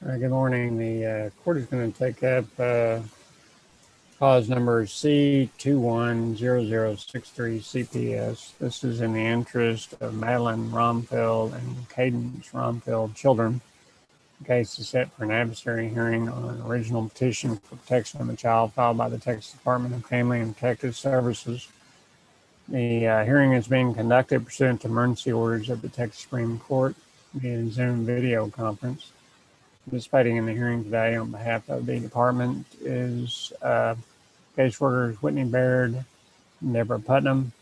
Good morning. The court is going to take up cause number C210063CPS. This is in the interest of Madeline Rohmfeld and Cadence Rohmfeld children. The case is set for an adversary hearing on an original petition for protection of the child filed by the Texas Department of Family and Protective Services. The hearing is being conducted pursuant to emergency orders of the Texas Supreme Court via Zoom video conference. Participating in the hearing today on behalf of the department is caseworkers Whitney Baird and Deborah Putnam,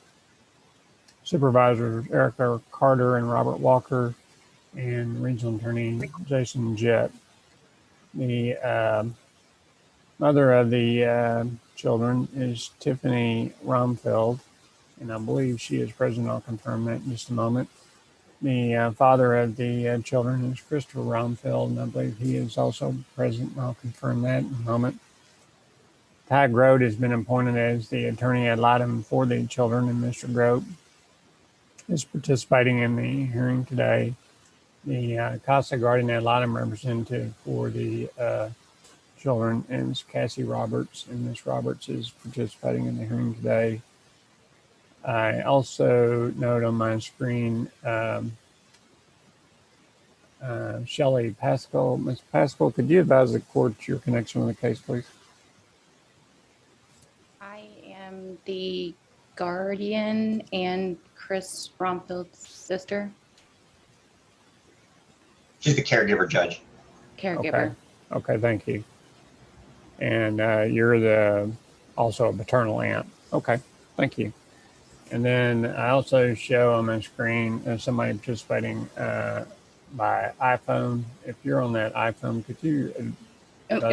supervisors Erica Carter and Robert Walker, and regional attorney Jason Jett. The mother of the children is Tiffany Rohmfeld, and I believe she is present. I'll confirm that in just a moment. The father of the children is Christopher Rohmfeld, and I believe he is also present. I'll confirm that in a moment. Ty Grote has been appointed as the attorney ad litem for the children, and Mr. Grote is participating in the hearing today. The CASA guardian ad litem representative for the children is Cassie Roberts, and Ms. Roberts is participating in the hearing today. I also note on my screen Shelley Pascal. Ms. Pascal, could you advise the court your connection with the case, please? I am the guardian and Chris Rohmfeld's sister. She's the caregiver, Judge. Caregiver. Okay, thank you. And you're also a paternal aunt. Okay, thank you. And then I also show on my screen somebody participating by iPhone. If you're on that iPhone, could you?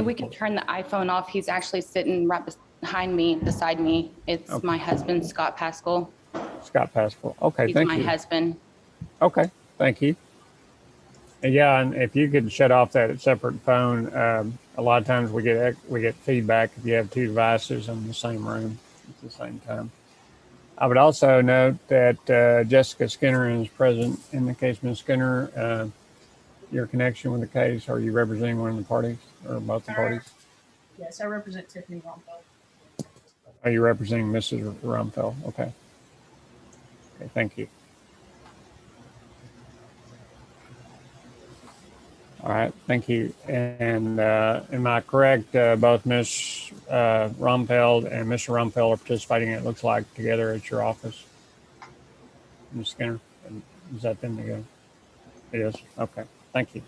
We can turn the iPhone off. He's actually sitting right behind me, beside me. It's okay. My husband, Scott Pascal. Scott Pascal. Okay, He's thank you. my husband. Okay, thank you. And yeah, and if you could shut off that separate phone, a lot of times we get feedback if you have two devices in the same room at the same time. I would also note that Jessica Skinner is present in the case. Ms. Skinner, your connection with the case, are you representing one of the parties or both the parties? Yes, I represent Tiffany Rohmfeld. Are you representing Mrs. Rohmfeld? Okay. Okay, thank you. All right, thank you. And am I correct, both Ms. Rohmfeld and Mr. Rohmfeld are participating, it looks like, together at your office? Ms. Skinner, is that them together? It is? Okay, thank you.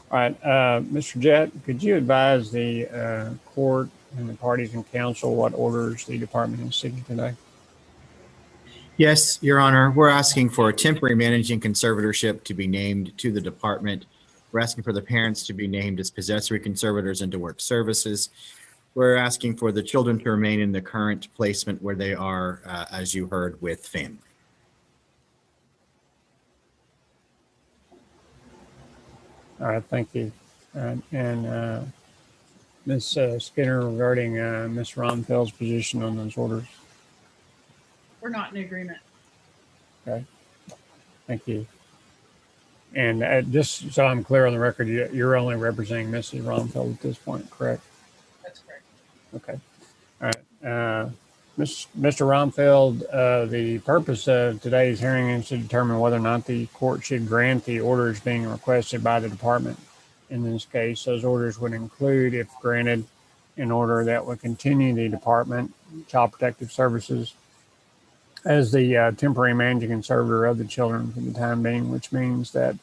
All right, Mr. Jett, could you advise the court and the parties and counsel what orders the department is seeking today? Yes, Your Honor. We're asking for a temporary managing conservatorship to be named to the department. We're asking for the parents to be named as possessory conservators and to work services. We're asking for the children to remain in the current placement where they are, as you heard, with family. All right, thank you. And Ms. Skinner, regarding Ms. Rohmfeld's position on those orders? We're not in agreement. Okay, thank you. And just so I'm clear on the record, you're only representing Mrs. Rohmfeld at this point, correct? That's correct. Okay. All right. Mr. Rohmfeld, the purpose of today's hearing is to determine whether or not the court should grant the orders being requested by the department. In this case, those orders would include, if granted, an order that would continue the department, Child Protective Services, as the temporary managing conservator of the children for the time being, which means that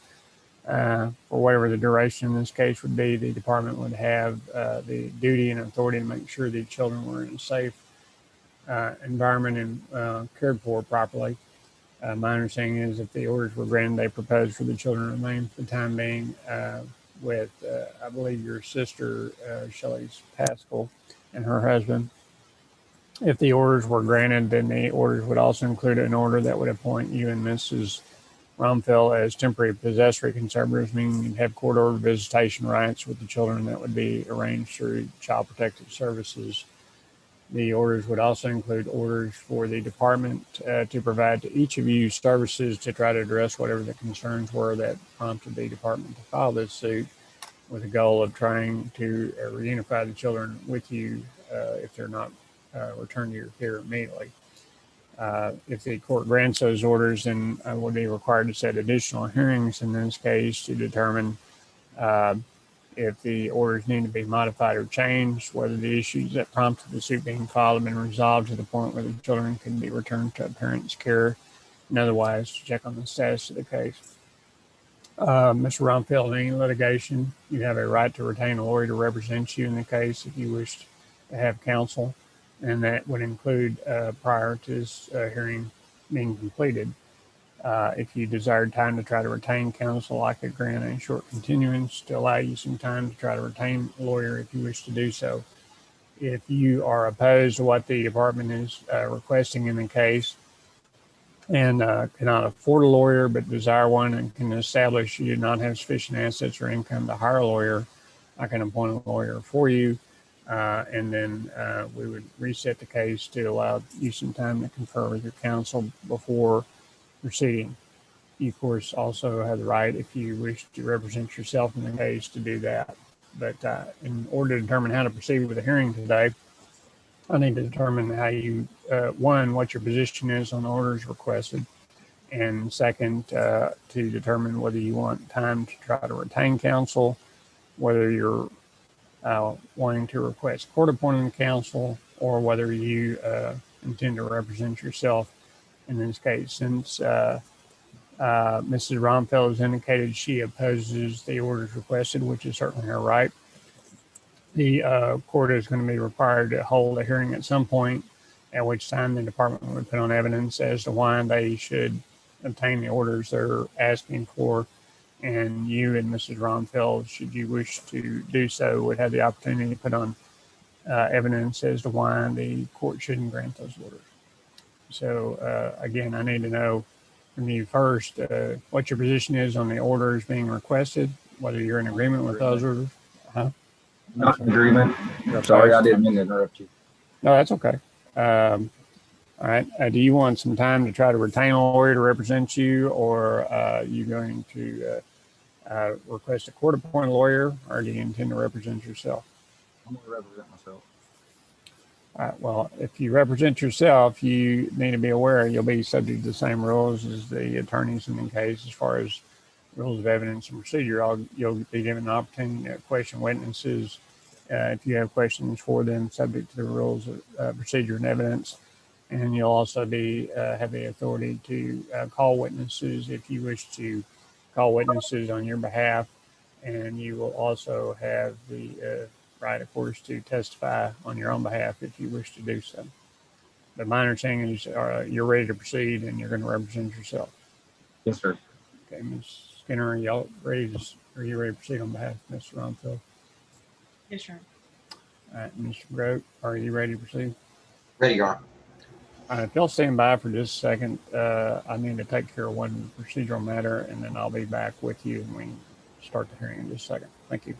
for whatever the duration in this case would be, the department would have the duty and authority to make sure the children were in a safe environment and cared for properly. My understanding is if the orders were granted, they proposed for the children to remain for the time being with, I believe, your sister, Shelley Pascal, and her husband. If the orders were granted, then the orders would also include an order that would appoint you and Mrs. Rohmfeld as temporary possessory conservators, meaning you'd have court order visitation rights with the children that would be arranged through Child Protective Services. The orders would also include orders for the department to provide to each of you services to try to address whatever the concerns were that prompted the department to file this suit. with the goal of trying to reunify the children with you if they're not returned to your care immediately. If the court grants those orders, then I will be required to set additional hearings in this case to determine if the orders need to be modified or changed, whether the issues that prompted the suit being filed have been resolved to the point where the children can be returned to a parent's care, and otherwise to check on the status of the case. Mr. Rohmfeld, in any litigation, you have a right to retain a lawyer to represent you in the case if you wish to have counsel, and that would include prior to this hearing being completed. If you desired time to try to retain counsel, I could grant a short continuance to allow you some time to try to retain a lawyer if you wish to do so. If you are opposed to what the department is requesting in the case and cannot afford a lawyer but desire one and can establish you do not have sufficient assets or income to hire a lawyer, I can appoint a lawyer for you. And then we would reset the case to allow you some time to confer with your counsel before proceeding. You, of course, also have the right, if you wish to represent yourself in the case, to do that. But in order to determine how to proceed with the hearing today, I need to determine how you, one, what your position is on the orders requested, and second, to determine whether you want time to try to retain counsel, whether you're wanting to request court-appointed counsel, or whether you intend to represent yourself in this case. Since Mrs. Rohmfeld has indicated she opposes the orders requested, which is certainly her right, the court is going to be required to hold a hearing at some point, at which time the department would put on evidence as to why they should obtain the orders they're asking for. And you and Mrs. Rohmfeld, should you wish to do so, would have the opportunity to put on evidence as to why the court shouldn't grant those orders. So again, I need to know from you first what your position is on the orders being requested, whether you're in agreement with those orders. Huh? Not in agreement. Sorry, I didn't mean to interrupt you. No, that's okay. All right. Do you want some time to try to retain a lawyer to represent you, or are you going to request a court-appointed lawyer, or do you intend to represent yourself? I'm going to represent myself. All right. Well, if you represent yourself, you need to be aware you'll be subject to the same rules as the attorneys in the case as far as rules of evidence and procedure. You'll be given an opportunity to question witnesses if you have questions for them subject to the rules of procedure and evidence. And you'll also be have the authority to call witnesses if you wish to call witnesses on your behalf. And you will also have the right, of course, to testify on your own behalf if you wish to do so. But my understanding is you're ready to proceed and you're going to represent yourself. Yes, sir. Okay, Ms. Skinner, are you ready to proceed on behalf of Mr. Rohmfeld? Yes, sir. All right, Mr. Grote, are you ready to proceed? Ready, Your Honor. All right, if you'll stand by for just a second, I need to take care of one procedural matter, and then I'll be back with you when we start the hearing in just a second. Thank you.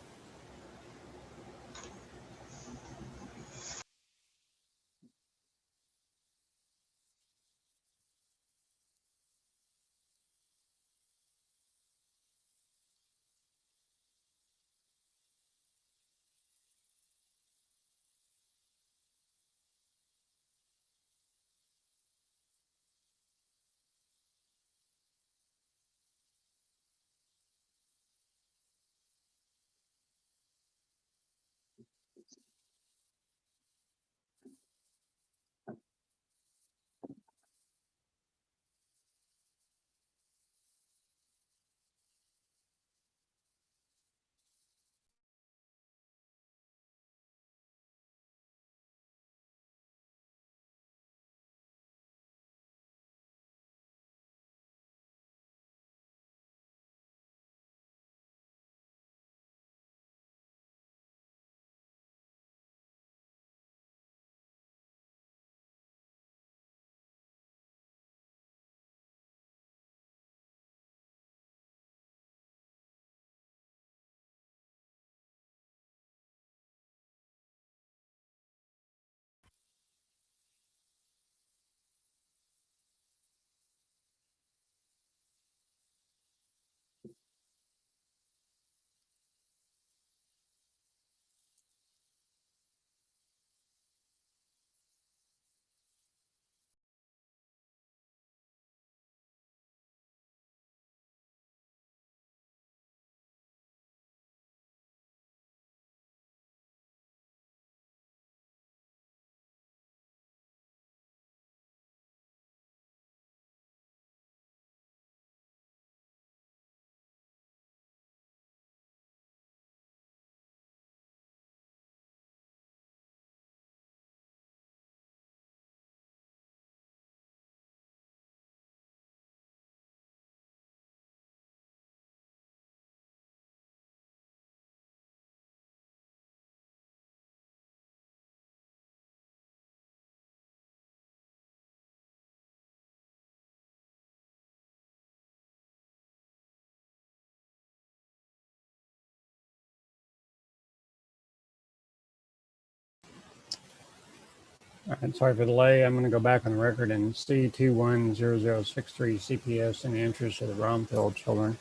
All right, sorry for the delay. I'm going to go back on the record and C210063CPS in the interest of the Rohmfeld children.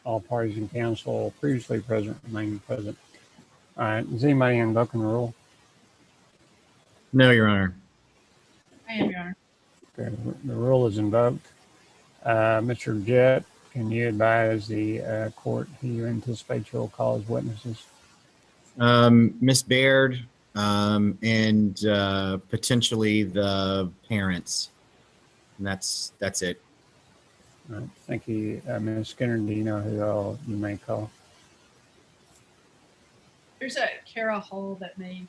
All parties in council previously present remain present. All right, is anybody invoking the rule? No, Your Honor. I am, Your Honor. Okay, the rule is invoked. Mr. Jett, can you advise the court who you anticipate you'll call as witnesses? Miss Baird, and potentially the parents. And that's it. All right, thank you. Ms. Skinner, do you know who all you may call? There's a Kara Hall that may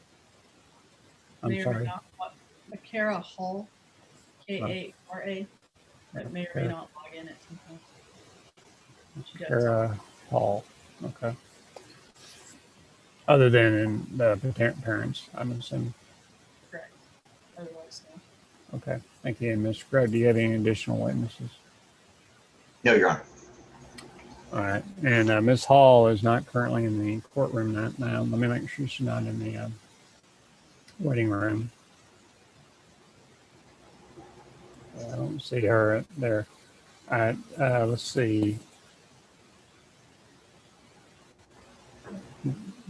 I'm or may sorry. not a Kara Hall, Kara, that may or may not log in at some point. She does. Kara Hall. Okay. Other than in the parents, I'm assuming. Correct. Otherwise, no. Okay. Thank you. And Mr. Gregg, do you have any additional witnesses? No, Your Honor. All right. And Ms. Hall is not currently in the courtroom now. Let me make sure she's not in the waiting room. I don't see her there. All right. Let's see.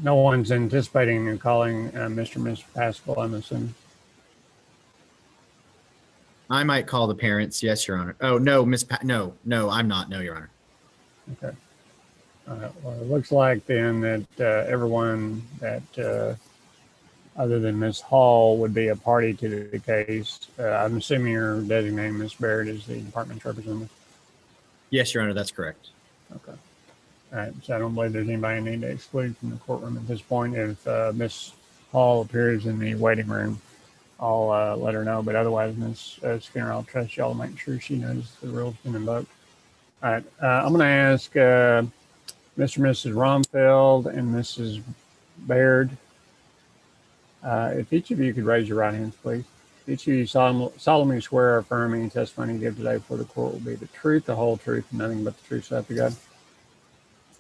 No one's anticipating and calling Mr. and Mr. Pascal, I'm assuming. I might call the parents. Yes, Your Honor. Oh, no, no, I'm not. No, Your Honor. Okay. Well, it looks like then that everyone that other than Ms. Hall would be a party to the case. I'm assuming you're designating Ms. Baird as the department's representative. Yes, Your Honor, that's correct. Okay. All right. So I don't believe there's anybody I need to exclude from the courtroom at this point. If Ms. Hall appears in the waiting room, I'll let her know. But otherwise, Ms. Skinner, I'll trust y'all to make sure she knows the rule's been invoked. All right. I'm going to ask Mr. and Mrs. Rohmfeld and Mrs. Baird. If each of you could raise your right hands, please. Each of you solemnly swear or affirm any testimony you give today before the court will be the truth, the whole truth, and nothing but the truth, so help you God.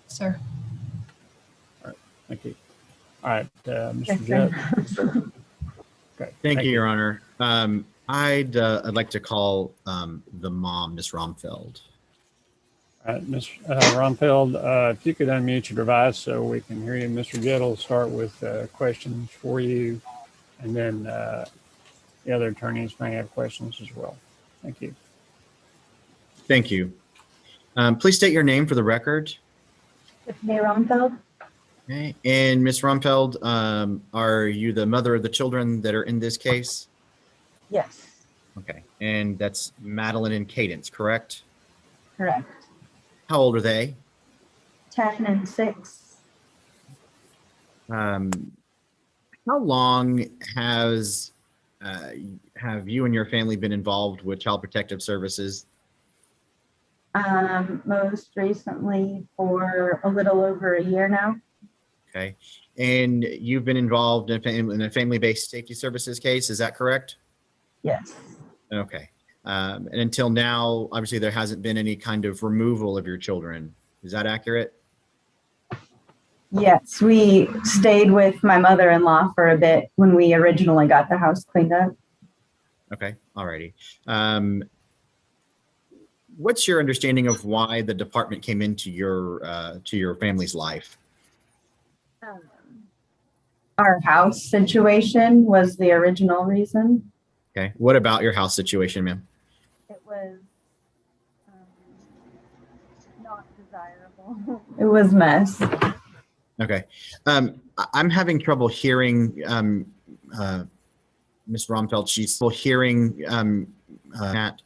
Sir. All right. Thank you. All right. Mr. Jett. Okay. Thank you, Your Honor. I'd like to call the mom, Miss Rohmfeld. All right, Ms. Rohmfeld, if you could unmute your device so we can hear you. Mr. Jett will start with questions for you, and then the other attorneys may have questions as well. Thank you. Thank you. Please state your name for the record. Tiffany Rohmfeld. Okay. And Ms. Rohmfeld, are you the mother of the children that are in this case? Yes, Okay. And that's Madeline and Cadence, correct? correct. How old are they? 10 and 6. How long have you and your family been involved with Child Protective Services? Most recently for a little over a year now. Okay. And you've been involved in a family-based safety services case, is that correct? Yes, Okay. And until now, obviously, there hasn't been any kind of removal of your children. Is that accurate? yes. We stayed with my mother-in-law for a bit when we originally got the house cleaned up. Okay. Alrighty. What's your understanding of why the department came into your family's life? Our house situation was the original reason. Okay. What about your house situation, ma'am? It was not desirable. It was mess. Okay. I'm having trouble hearing Ms. Rohmfeld. She's still hearing Matt.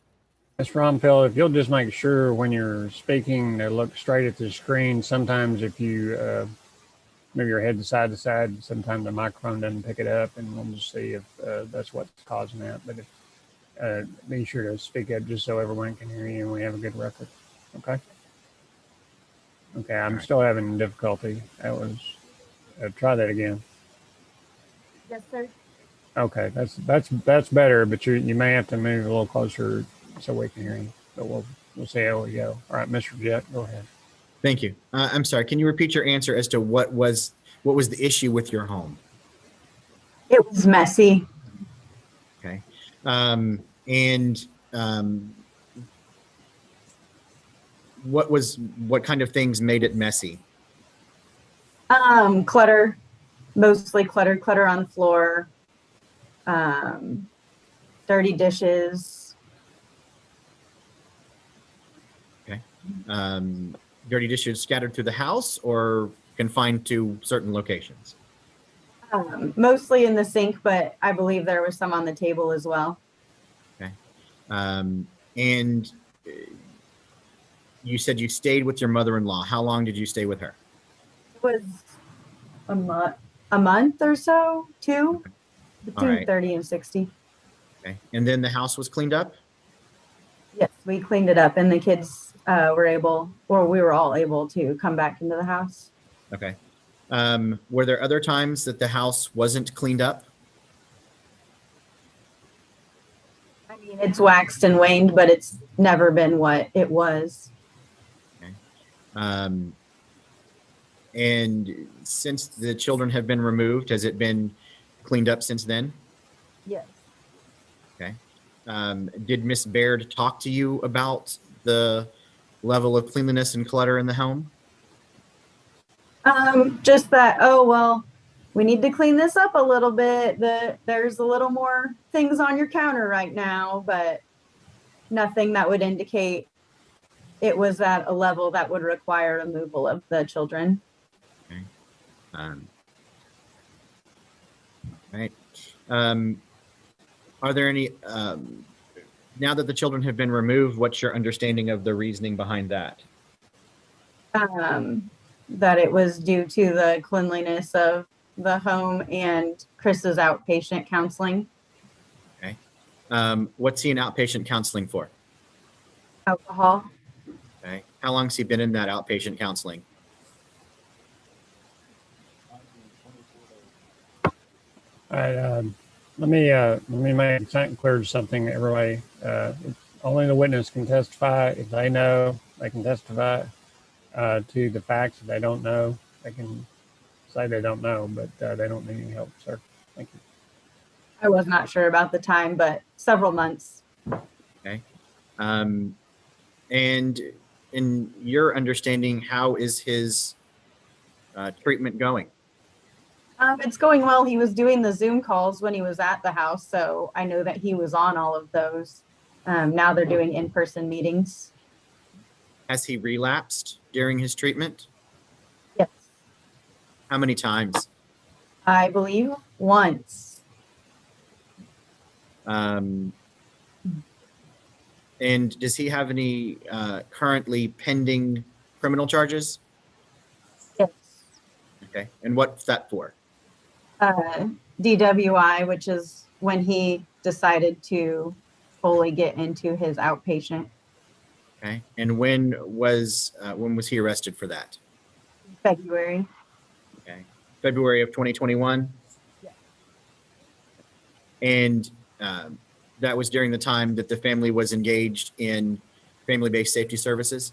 Ms. Rohmfeld, if you'll just make sure when you're speaking to look straight at the screen. Sometimes if you move your head to side, sometimes the microphone doesn't pick it up, and we'll just see if that's what's causing that. But if, be sure to speak up just so everyone can hear you and we have a good record. Okay? Okay, I'm still having difficulty. That was, try that again. Yes, sir. Okay, that's better, but you may have to move a little closer so we can hear you. But we'll see how we go. All right, Mr. Jett, go ahead. Thank you. I'm sorry. Can you repeat your answer as to what was the issue with your home? It was messy. Okay. And what kind of things made it messy? Clutter, mostly clutter on the floor, dirty dishes. Okay. Dirty dishes scattered through the house or confined to certain locations? Mostly in the sink, but I believe there was some on the table as well. Okay. And you said you stayed with your mother-in-law. How long did you stay with her? It was a month or so, two, Okay. between All right. 30 and 60. Okay. And then the house was cleaned up? Yes, we cleaned it up and the kids we were all able to come back into the house. Okay. Were there other times that the house wasn't cleaned up? I mean, it's waxed and waned, but it's never been what it was. Okay. And since the children have been removed, has it been cleaned up since then? Yes. Okay. Did Miss Baird talk to you about the level of cleanliness and clutter in the home? Just that, oh, well, we need to clean this up a little bit. There's a little more things on your counter right now, but nothing that would indicate it was at a level that would require removal of the children. Okay. Right. Are there any, now that the children have been removed, what's your understanding of the reasoning behind that? That it was due to the cleanliness of the home and Chris's outpatient counseling. Okay. What's he in outpatient counseling for? Alcohol. Okay. How long has he been in that outpatient counseling? All right, let me make something clear to something, everybody. Only the witness can testify. If they know, they can testify to the facts. If they don't know, they can say they don't know, but they don't need any help, sir. Thank you. I was not sure about the time, but several months. Okay. And in your understanding, how is his treatment going? It's going well. He was doing the Zoom calls when he was at the house, so I know that he was on all of those. Now they're doing in-person meetings. Has he relapsed during his treatment? Yes, How many times? I believe once. And does he have any currently pending criminal charges? Yes. Okay. And what's that for? DWI, which is when he decided to fully get into his outpatient. Okay. And when was he arrested for that? February. Okay. February of 2021? Yeah. And that was during the time that the family was engaged in family-based safety services?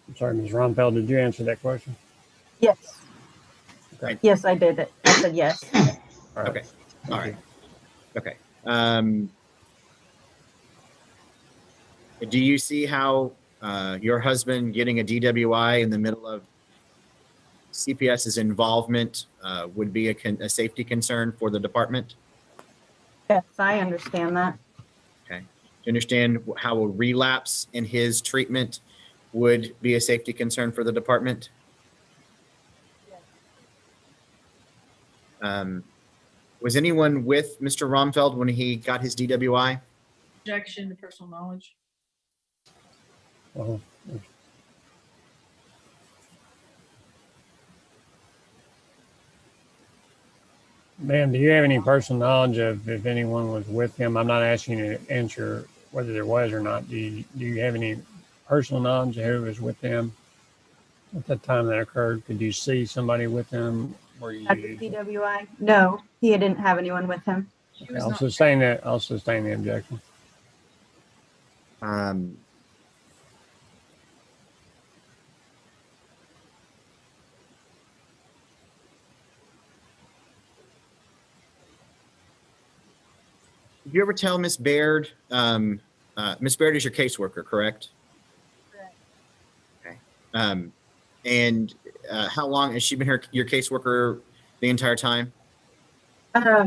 I'm sorry, Ms. Rohmfeld, did you answer that question? Yes. Okay. Yes, I did. I said yes. All right. Okay. All right. Okay. Do you see how your husband getting a DWI in the middle of CPS's involvement would be a safety concern for the department? Yes, I understand that. Okay. Do you understand how a relapse in his treatment would be a safety concern for the department? Was anyone with Mr. Rohmfeld when he got his DWI? Objection to personal knowledge. Well, ma'am, do you have any personal knowledge of if anyone was with him? I'm not asking you to answer whether there was or not. Do you have any personal knowledge of who was with him at the time that occurred? Could you see somebody with him? At the DWI? No, he didn't have anyone with him. She was I'll not sustain that. I'll sustain the objection. Did you ever tell Miss Baird, Miss Baird is your caseworker, correct? Correct. Okay. And how long has she been your caseworker the entire time?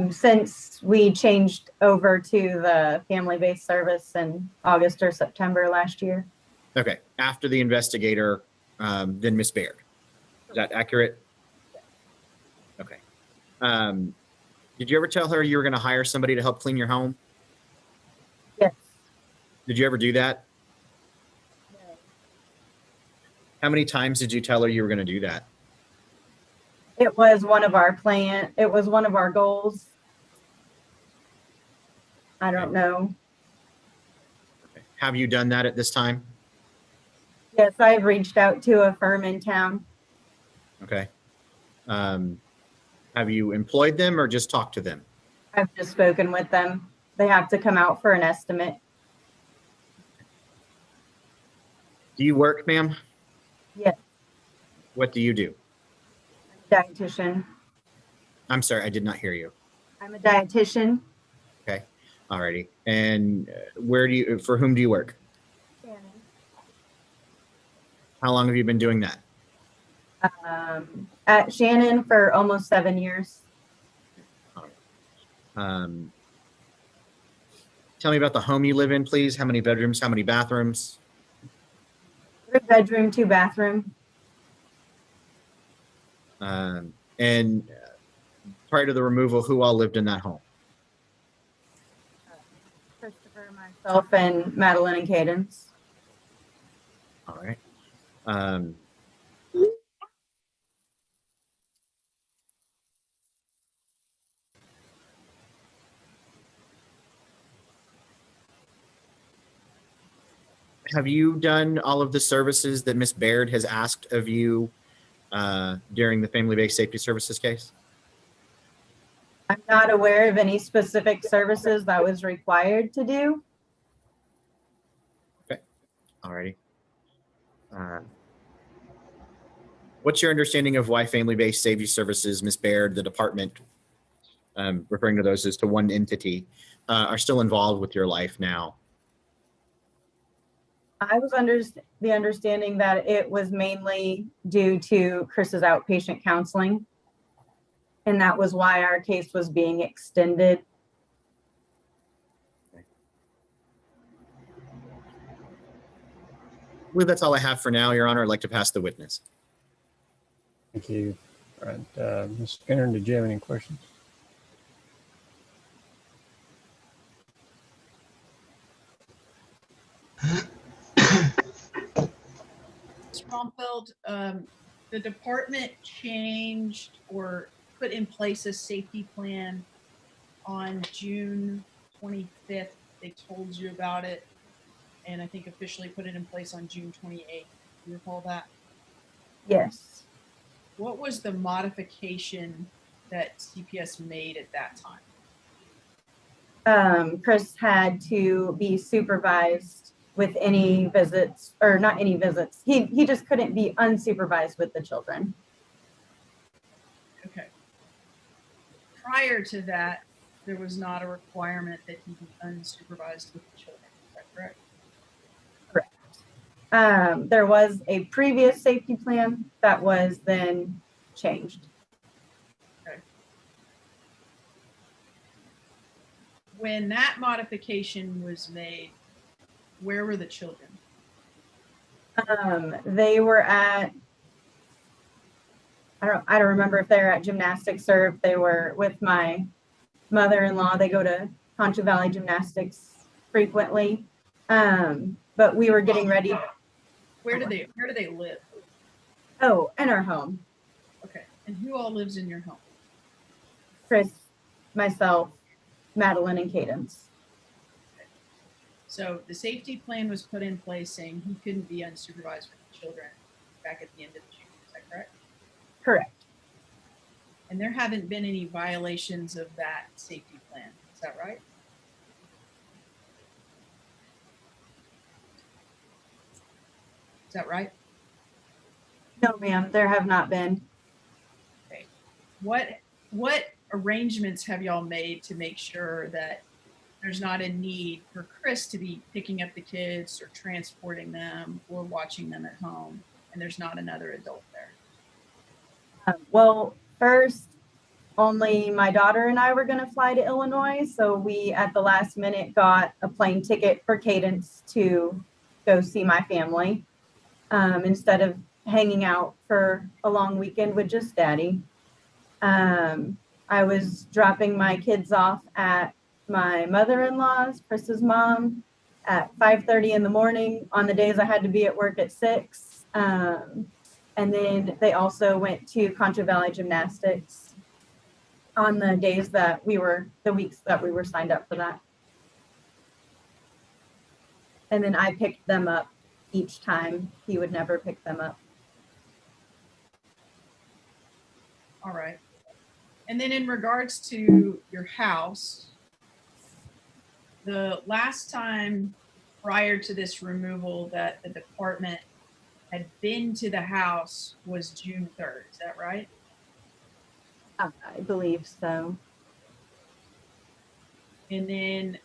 Since we changed over to the family-based service in August or September last year. Okay, after the investigator, then Miss Baird. Is that accurate? Okay. Did you ever tell her you were going to hire somebody to help clean your home? Yes. Did you ever do that? No. How many times did you tell her you were going to do that? It was one of our it was one of our goals. I don't know. Okay. Have you done that at this time? Yes, I've reached out to a firm in town. Okay. Have you employed them or just talked to them? I've just spoken with them. They have to come out for an estimate. Do you work, ma'am? Yes. What do you do? Dietitian. I'm sorry, I did not hear you. I'm a dietitian. Okay. Alrighty. And for whom do you work? Shannon. How long have you been doing that? At Shannon for almost 7 years. Tell me about the home you live in, please. How many bedrooms? How many bathrooms? 3 bedroom, 2 bathroom. And prior to the removal, who all lived in that home? Christopher, myself, and Madeline and Cadence. All right. Have you done all of the services that Miss Baird has asked of you during the family-based safety services case? I'm not aware of any specific services that was required to do. Okay. All righty. What's your understanding of why family-based safety services, Miss Baird, the department, referring to those as to one entity, are still involved with your life now? I was under the understanding that it was mainly due to Chris's outpatient counseling. And that was why our case was being extended. I believe that's all I have for now, Your Honor. I'd like to pass the witness. Thank you. All right, Ms. Skinner, did you have any questions? Ms. Rohmfeld, the department changed or put in place a safety plan on June 25th. They told you about it, and I think officially put it in place on June 28th. Do you recall that? Yes. What was the modification that CPS made at that time? Chris had to be supervised with any visits, or not any visits. He just couldn't be unsupervised with the children. Okay. Prior to that, there was not a requirement that he be unsupervised with the children. Is that correct? Correct. There was a previous safety plan that was then changed. Okay. When that modification was made, where were the children? They were at, I don't remember if they were at gymnastics or if they were with my mother-in-law. They go to Concho Valley Gymnastics frequently. But we were getting ready. Where do they live? Oh, in our home. Okay. And who all lives in your home? Chris, myself, Madeline, and Cadence. So the safety plan was put in place saying he couldn't be unsupervised with the children back at the end of June. Is that correct? Correct. And there haven't been any violations of that safety plan. Is that right? Is that right? No, ma'am, there have not been. Okay. What arrangements have y'all made to make sure that there's not a need for Chris to be picking up the kids or transporting them or watching them at home, and there's not another adult there. Well, first, only my daughter and I were going to fly to Illinois. So we, at the last minute, got a plane ticket for Cadence to go see my family instead of hanging out for a long weekend with just Daddy. I was dropping my kids off at my mother-in-law's, Chris's mom, at 5:30 in the morning on the days I had to be at work at 6. And then they also went to Concho Valley Gymnastics on the days that the weeks that we were signed up for that. And then I picked them up each time. He would never pick them up. All right. And then in regards to your house, the last time prior to this removal that the department had been to the house was June 3rd. Is that right? I believe so. And then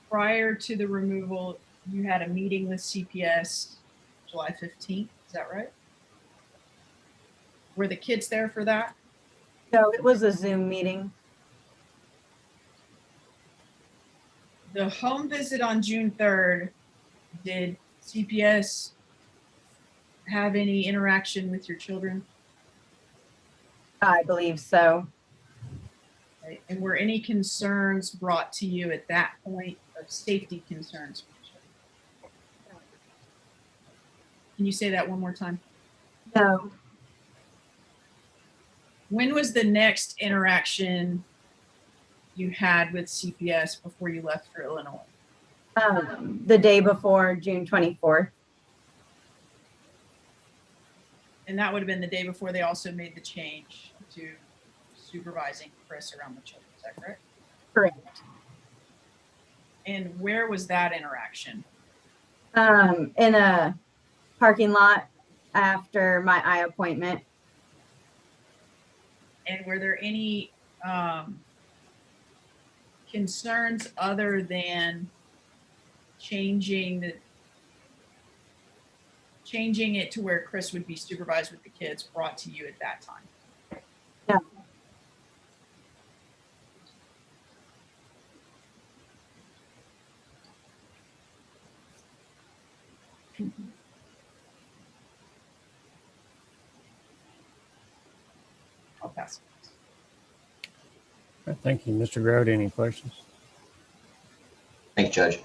prior to the removal, you had a meeting with CPS July 15th. Is that right? Were the kids there for that? No, it was a Zoom meeting. The home visit on June 3rd, did CPS have any interaction with your children? I believe so. Right. And were any concerns brought to you at that point of safety concerns? Can you say that one more time? No. When was the next interaction you had with CPS before you left for Illinois? The day before June 24th. And that would have been the day before they also made the change to supervising Chris around the children. Is that correct? Correct. And where was that interaction? In a parking lot after my eye appointment. And were there any concerns other than changing it to where Chris would be supervised with the kids brought to you at that time? No. I'll pass. Thank you. Mr. Grote, any questions? Thank you, Judge.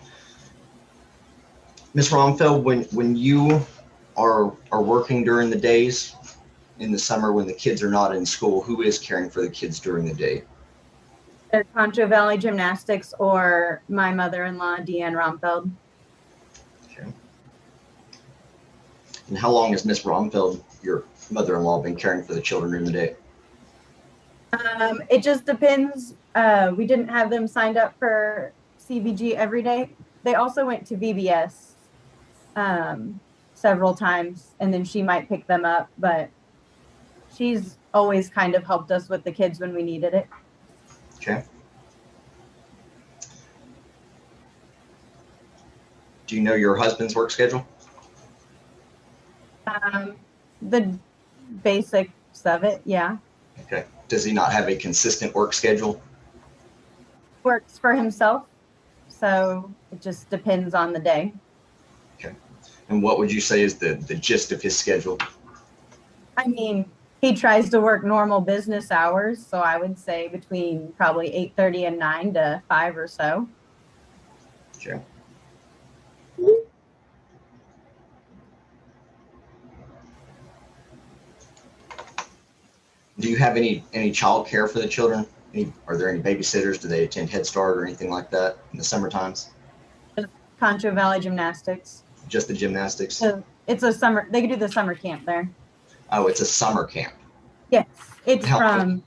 Ms. Rohmfeld, when you are working during the days in the summer when the kids are not in school, who is caring for the kids during the day? Either Concho Valley Gymnastics or my mother-in-law, Deanne Rohmfeld. Okay. And how long has Ms. Rohmfeld, your mother-in-law, been caring for the children during the day? It just depends. We didn't have them signed up for CVG every day. They also went to VBS several times, and then she might pick them up, but she's always kind of helped us with the kids when we needed it. Okay. Do you know your husband's work schedule? The basics of it, yeah. Okay. Does he not have a consistent work schedule? Works for himself, so it just depends on the day. Okay. And what would you say is the gist of his schedule? I mean, he tries to work normal business hours, so I would say between probably 8:30 and 9 to 5 or so. Okay. Do you have any child care for the children? Are there any babysitters? Do they attend Head Start or anything like that in the summer times? Concho Valley Gymnastics. Just the gymnastics? So it's a summer, they do the summer camp there. Oh, it's a summer camp. Yes, it's How- from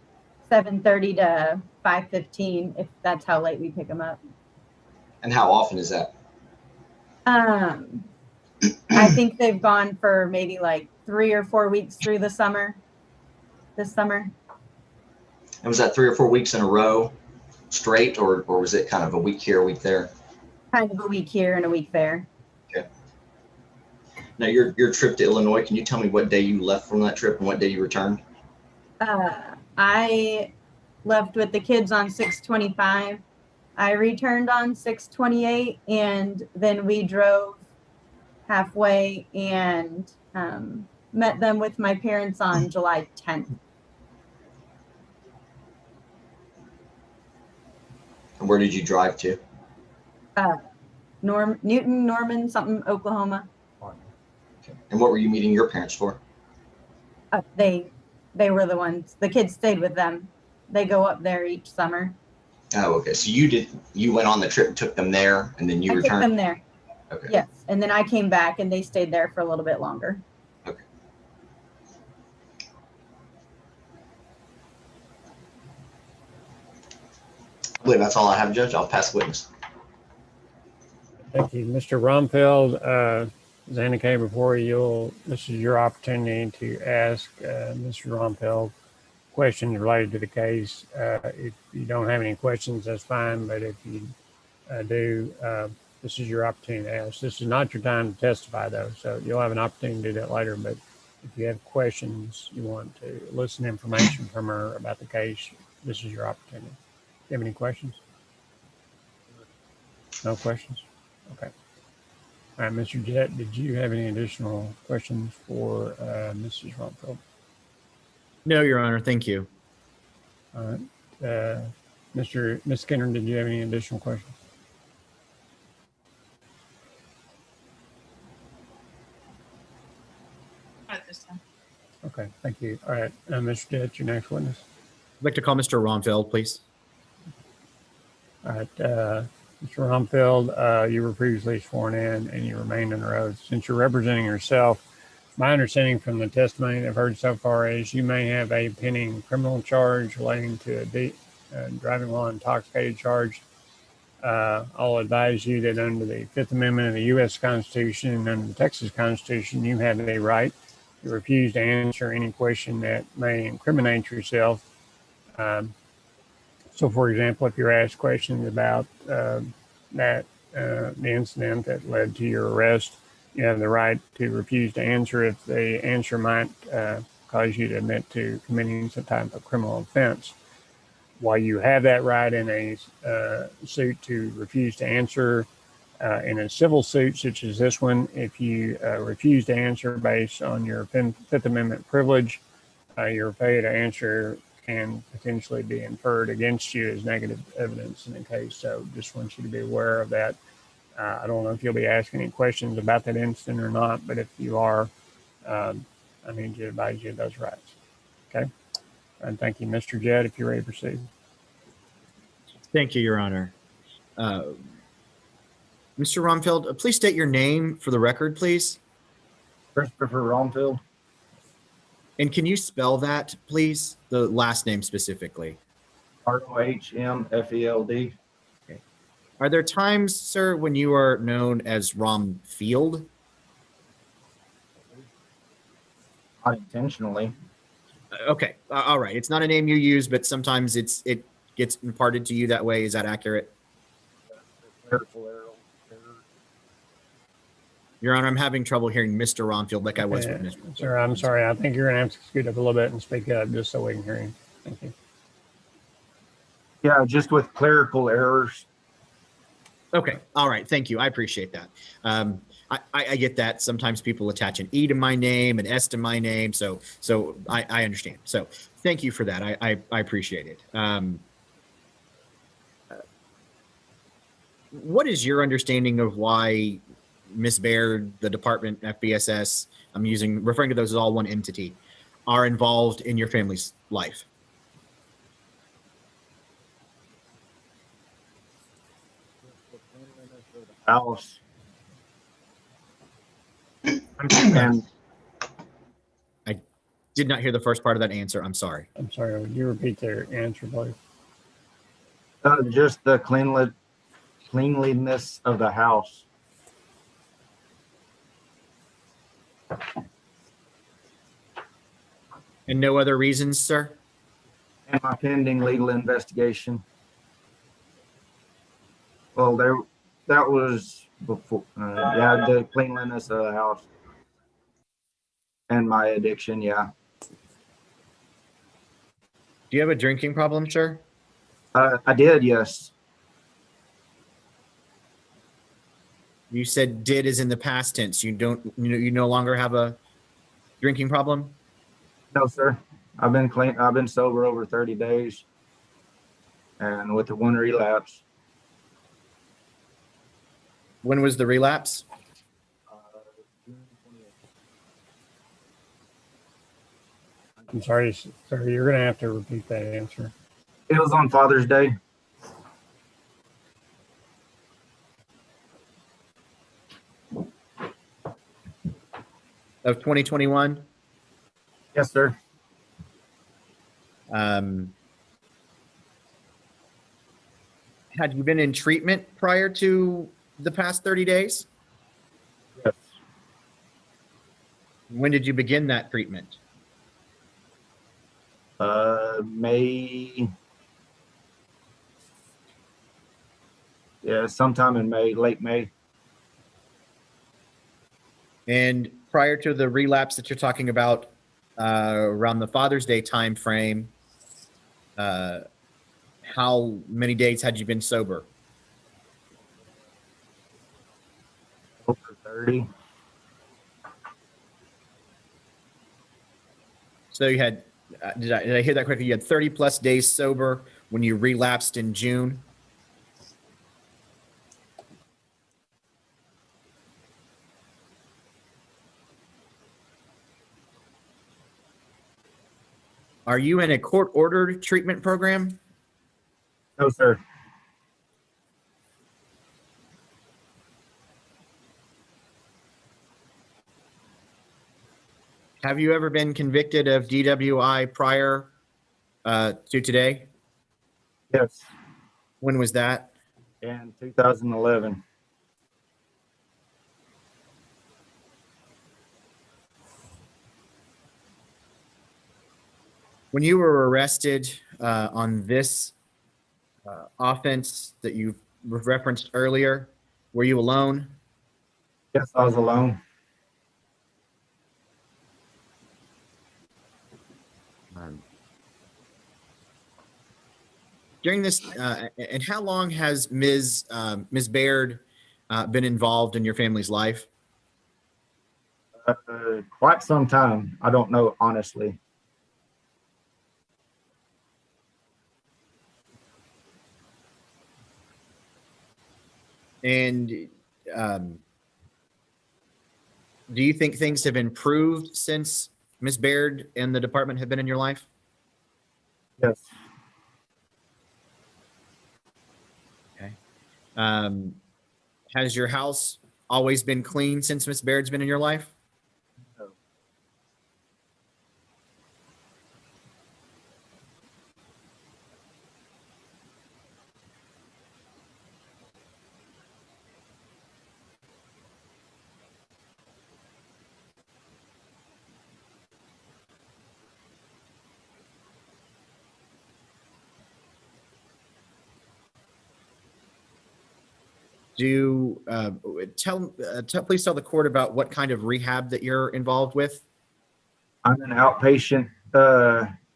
7:30 to 5:15, if that's how late we pick them up. And how often is that? I think they've gone for maybe like 3 or 4 weeks through the summer, this summer. And was that 3 or 4 weeks in a row straight, or was it kind of a week here, a week there? Kind of a week here and a week there. Okay. Now your trip to Illinois, can you tell me what day you left from that trip and what day you returned? I left with the kids on 6/25. I returned on 6/28, and then we drove halfway and met them with my parents on July 10th. And where did you drive to? Newton, Norman, something, Oklahoma. Okay. And what were you meeting your parents for? They were the ones. The kids stayed with them. They go up there each summer. Oh, okay. So you went on the trip and took them there, and then you I took returned? them there. Okay. Yes, and then I came back and they stayed there for a little bit longer. Okay. I believe that's all I have, Judge. I'll pass the witness. Thank you. Mr. Rohmfeld, as I indicated before, this is your opportunity to ask Mr. Rohmfeld questions related to the case. If you don't have any questions, that's fine. But if you do, this is your opportunity to ask. This is not your time to testify, though, so you'll have an opportunity to do that later. But if you have questions, you want to listen to information from her about the case, this is your opportunity. Do you have any questions? No questions? Okay. All right, Mr. Jett, did you have any additional questions for Mrs. Rohmfeld? No, Your Honor. Thank you. All right. Ms. Skinner, did you have any additional questions? Not at this time. Okay, thank you. All right, Mr. Jett, your next witness. I'd like to call Mr. Rohmfeld, please. All right, Mr. Rohmfeld, you were previously sworn in and you remained under oath. Since you're representing yourself, my understanding from the testimony that I've heard so far is you may have a pending criminal charge relating to a driving while intoxicated charge. I'll advise you that under the Fifth Amendment of the U.S. Constitution and under the Texas Constitution, you have a right to refuse to answer any question that may incriminate yourself. So, for example, if you're asked questions about the incident that led to your arrest, you have the right to refuse to answer if the answer might cause you to admit to committing some type of criminal offense. While you have that right in a suit to refuse to answer, in a civil suit such as this one, if you refuse to answer based on your Fifth Amendment privilege, your failure to answer can potentially be inferred against you as negative evidence in the case. So just want you to be aware of that. I don't know if you'll be asking any questions about that incident or not, but if you are, I need to advise you of those rights. Okay. And thank you, Mr. Jett, if you're ready to proceed. Thank you, Your Honor. Mr. Rohmfeld, please state your name for the record, please. Christopher Rohmfeld. And can you spell that, please? The last name specifically. Rohmfeld. Okay. Are there times, sir, when you are known as Rohmfeld? Not intentionally. Okay. All right. It's not a name you use, but sometimes it gets imparted to you that way. Is that accurate? Clerical error. Your Honor, I'm having trouble hearing Mr. Rohmfeld like I was with Mr. Sir, I'm sorry. I think you're going to have to scoot up a little bit and speak up just so we can hear you. Thank you. Yeah, just with clerical errors. Okay. All right. Thank you. I appreciate that. I get that. Sometimes people attach an E to my name, an S to my name. So I understand. So thank you for that. I appreciate it. What is your understanding of why Ms. Baird, the department, FBSS, I'm referring to those as all one entity, are involved in your family's life? House. And I did not hear the first part of that answer. I'm sorry. I'm sorry. Would you repeat their answer, please? just the cleanliness of the house. And no other reasons, sir? And my pending legal investigation. Well, that was before, yeah, the cleanliness of the house and my addiction, yeah. Do you have a drinking problem, sir? I did, yes. You said did is in the past tense. You no longer have a drinking problem? No, sir. I've been clean. I've been sober over 30 days and with the one relapse. When was the relapse? June 28th. I'm sorry, you're going to have to repeat that answer. It was on Father's Day. Of 2021? Yes, sir. Had you been in treatment prior to the past 30 days? Yes. When did you begin that treatment? May. Yeah, sometime in May, late May. And prior to the relapse that you're talking about, around the Father's Day time frame, how many days had you been sober? Over 30. So you had, did I hear that correctly? You had 30 plus days sober when you relapsed in June? Are you in a court-ordered treatment program? No, sir. Have you ever been convicted of DWI prior to today? Yes. When was that? In 2011. When you were arrested on this offense that you referenced earlier, were you alone? Yes, I was alone. During this, and how long has Ms. Baird been involved in your family's life? Quite some time. I don't know, honestly. And do you think things have improved since Ms. Baird and the department have been in your life? Yes. Okay. Has your house always been clean since Ms. Baird's been in your life? No. Do please tell the court about what kind of rehab that you're involved with. I'm in an outpatient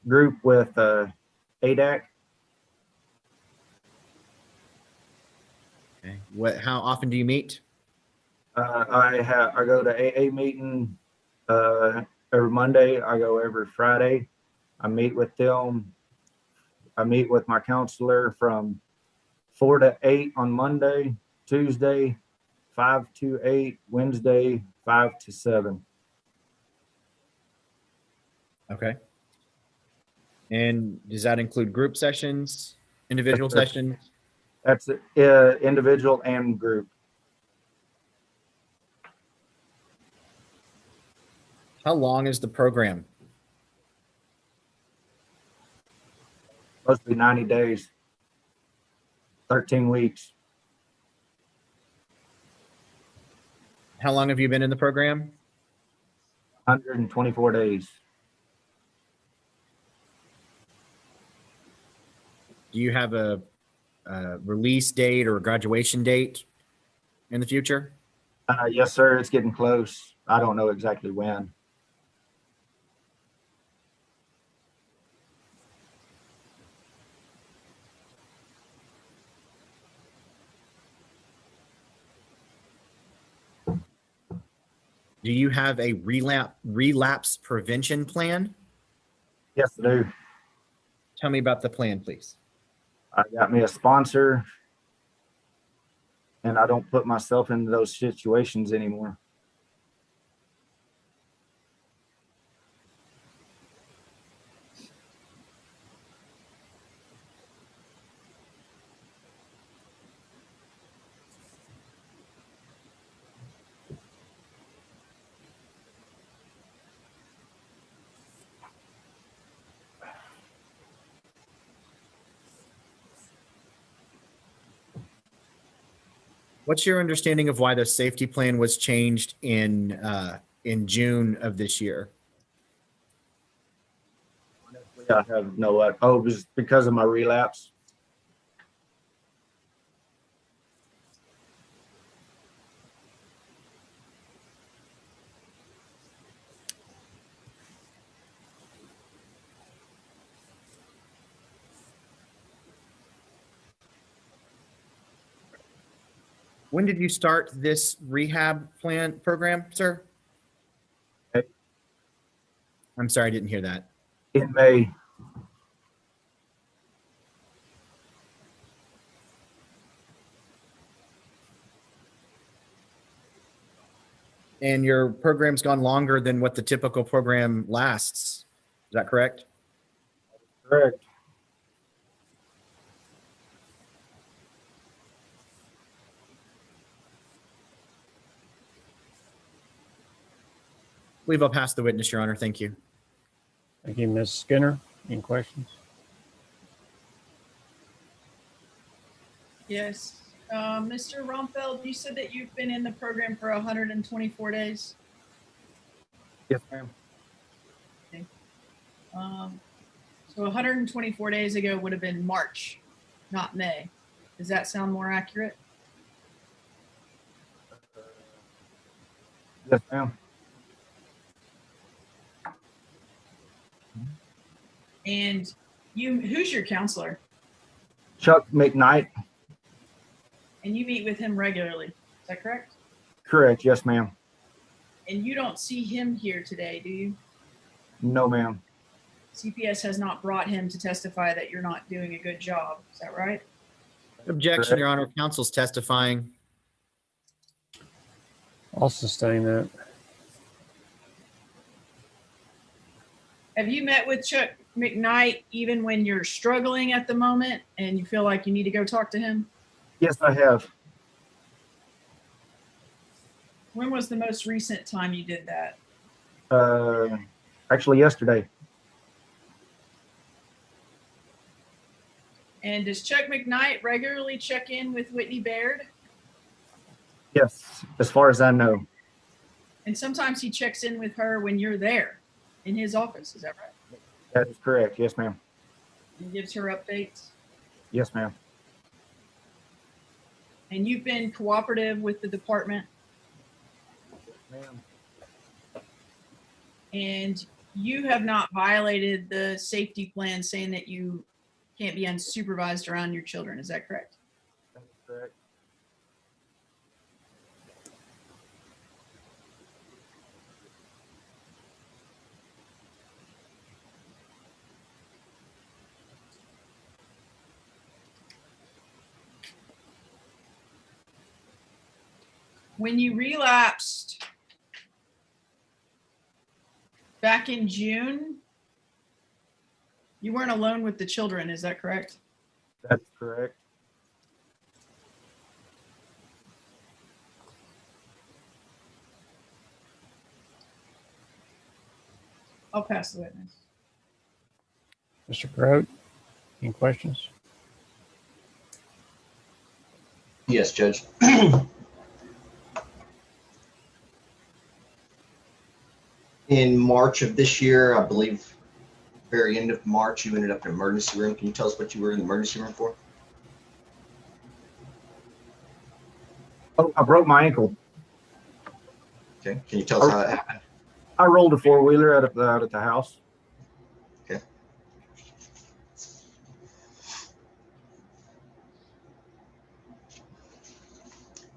group with ADAC. Okay. How often do you meet? I go to AA meeting every Monday. I go every Friday. I meet with them. I meet with my counselor from 4 to 8 on Monday, Tuesday, 5 to 8, Wednesday, 5 to 7. Okay. And does that include group sessions, individual Yes, sir. sessions? That's individual and group. How long is the program? Supposed to be 90 days, 13 weeks. How long have you been in the program? 124 days. Do you have a release date or graduation date in the future? Yes, sir. It's getting close. I don't know exactly when. Do you have a relapse prevention plan? Yes, I do. Tell me about the plan, please. I got me a sponsor, and I don't put myself into those situations anymore. What's your understanding of why the safety plan was changed in June of this year? I have no, it was because of my relapse. When did you start this rehab plan program, sir? Okay. I'm sorry, I didn't hear that. In May. And your program's gone longer than what the typical program lasts. Is that correct? Correct. I believe I'll pass the witness, Your Honor. Thank you. Thank you, Ms. Skinner. Any questions? Yes. Mr. Rohmfeld, you said that you've been in the program for 124 days. Yes, ma'am. So 124 days ago would have been March, not May. Does that sound more accurate? Yes, ma'am. And who's your counselor? Chuck McKnight. And you meet with him regularly. Is that correct? Correct. Yes, ma'am. And you don't see him here today, do you? No, ma'am. CPS has not brought him to testify that you're not doing a good job. Is that right? Objection, Correct. Your Honor. Counsel's testifying. I'll sustain that. Have you met with Chuck McKnight even when you're struggling at the moment and you feel like you need to go talk to him? Yes, I have. When was the most recent time you did that? Actually yesterday. And does Chuck McKnight regularly check in with Whitney Baird? Yes, as far as I know. And sometimes he checks in with her when you're there in his office. Is that right? That is correct. Yes, ma'am. And gives her updates. Yes, ma'am. And you've been cooperative with the department. Ma'am. And you have not violated the safety plan saying that you can't be unsupervised around your children. Is that correct? That is correct. When you relapsed back in June, you weren't alone with the children. Is that correct? That's correct. I'll pass the witness. Mr. Grote, any questions? Yes, Judge. In March of this year, I believe, very end of March, you ended up in the emergency room. Can you tell us what you were in the emergency room for? Oh, I broke my ankle. Okay. Can you tell us how that happened? I rolled a four-wheeler out of the house. Okay.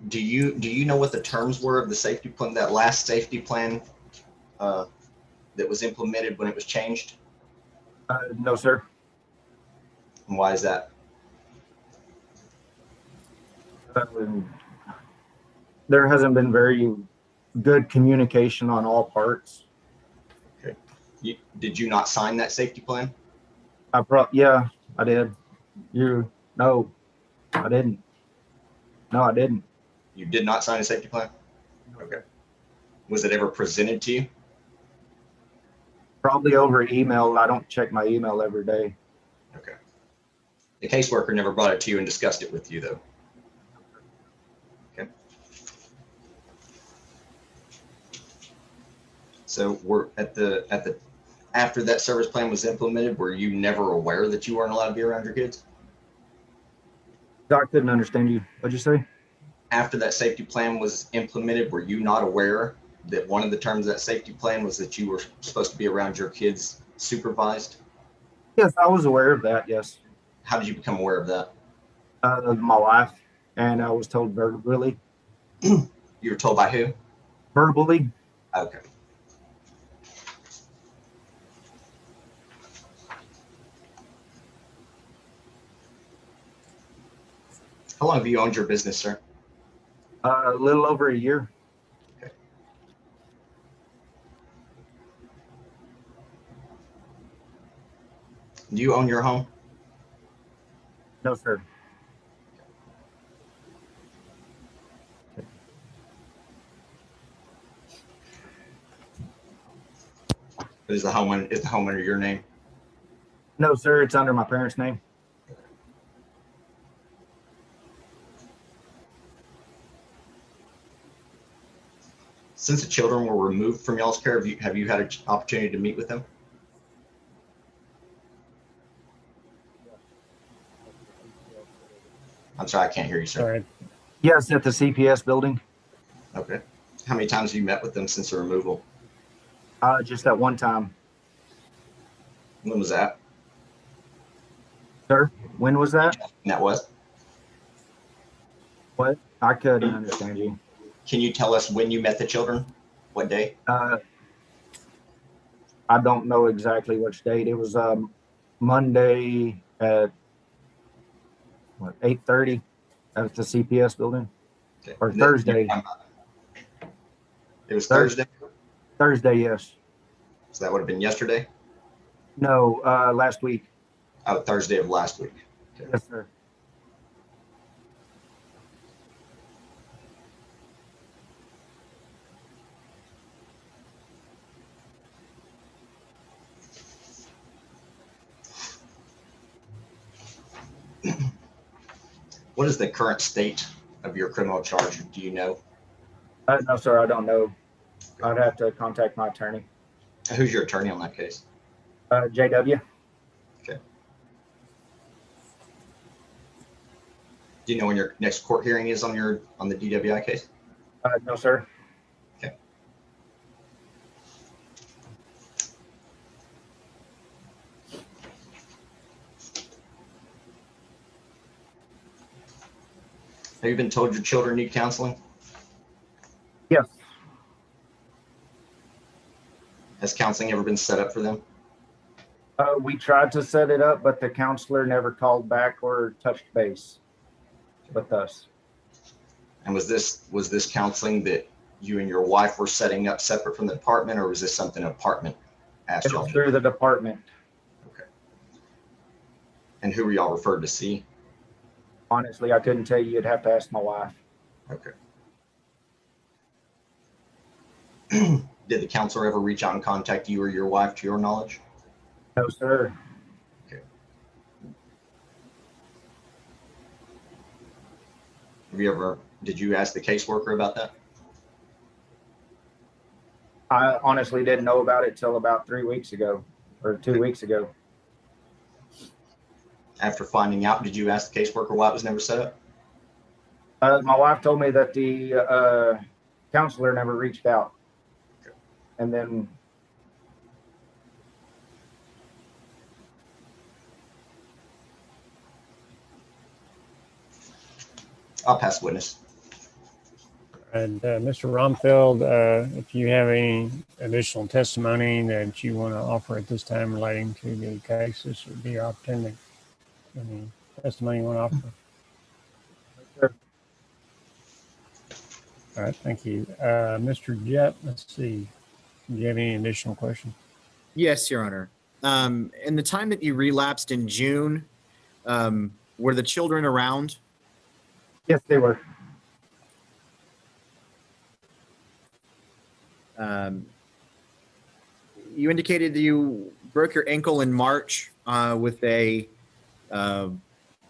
Do you know what the terms were of the safety plan, that last safety plan that was implemented when it was changed? No, sir. And why is that? There hasn't been very good communication on all parts. Okay. Did you not sign that safety plan? Yeah, I did. No, I didn't. No, I didn't. You did not sign a safety plan? Okay. Was it ever presented to you? Probably over email. I don't check my email every day. Okay. The caseworker never brought it to you and discussed it with you, though. Okay. So we're after that service plan was implemented, were you never aware that you weren't allowed to be around your kids? I couldn't understand you. What'd you say? After that safety plan was implemented, were you not aware that one of the terms of that safety plan was that you were supposed to be around your kids supervised? Yes, I was aware of that. Yes. How did you become aware of that? My wife, and I was told verbally. You were told by who? Verbally. Okay. How long have you owned your business, sir? A little over a year. Okay. Do you own your home? No, sir. Is the home under your name? No, sir. It's under my parents' name. Since the children were removed from y'all's care, have you had an opportunity to meet with them? I'm sorry, I can't hear you, sir. Sorry. Yes, at the CPS building. Okay. How many times have you met with them since the removal? Just that one time. When was that? Sir, when was that? And that was? What? I couldn't understand you. Can you tell us when you met the children? What day? I don't know exactly which date. It was Monday at 8:30 at the CPS building, Okay. or Thursday. It was Thursday? Thursday, yes. So that would have been yesterday? No, last week. Oh, Thursday of last week. Okay. Yes, sir. What is the current state of your criminal charge? Do you know? No, sir, I don't know. I'd have to contact my attorney. Who's your attorney on that case? JW. Okay. Do you know when your next court hearing is on the DWI case? No, sir. Okay. Have you been told your children need counseling? Yes. Has counseling ever been set up for them? We tried to set it up, but the counselor never called back or touched base with us. And was this counseling that you and your wife were setting up separate from the department, or was this something an apartment asked It y'all was to through do? the department. Okay. And who were y'all referred to see? Honestly, I couldn't tell you. You'd have to ask my wife. Okay. Did the counselor ever reach out and contact you or your wife, to your knowledge? No, sir. Okay. Did you ask the caseworker about that? I honestly didn't know about it till about 3 weeks ago, or 2 weeks ago. After finding out, did you ask the caseworker why it was never set up? My wife told me that the counselor never reached out. And then I'll pass witness. And Mr. Rohmfeld, if you have any additional testimony that you want to offer at this time relating to the case, this would be your opportunity. Any testimony you want to offer? Sure. All right, thank you. Mr. Jett, let's see. Do you have any additional questions? Yes, Your Honor. In the time that you relapsed in June, were the children around? yes, they were. You indicated that you broke your ankle in March with a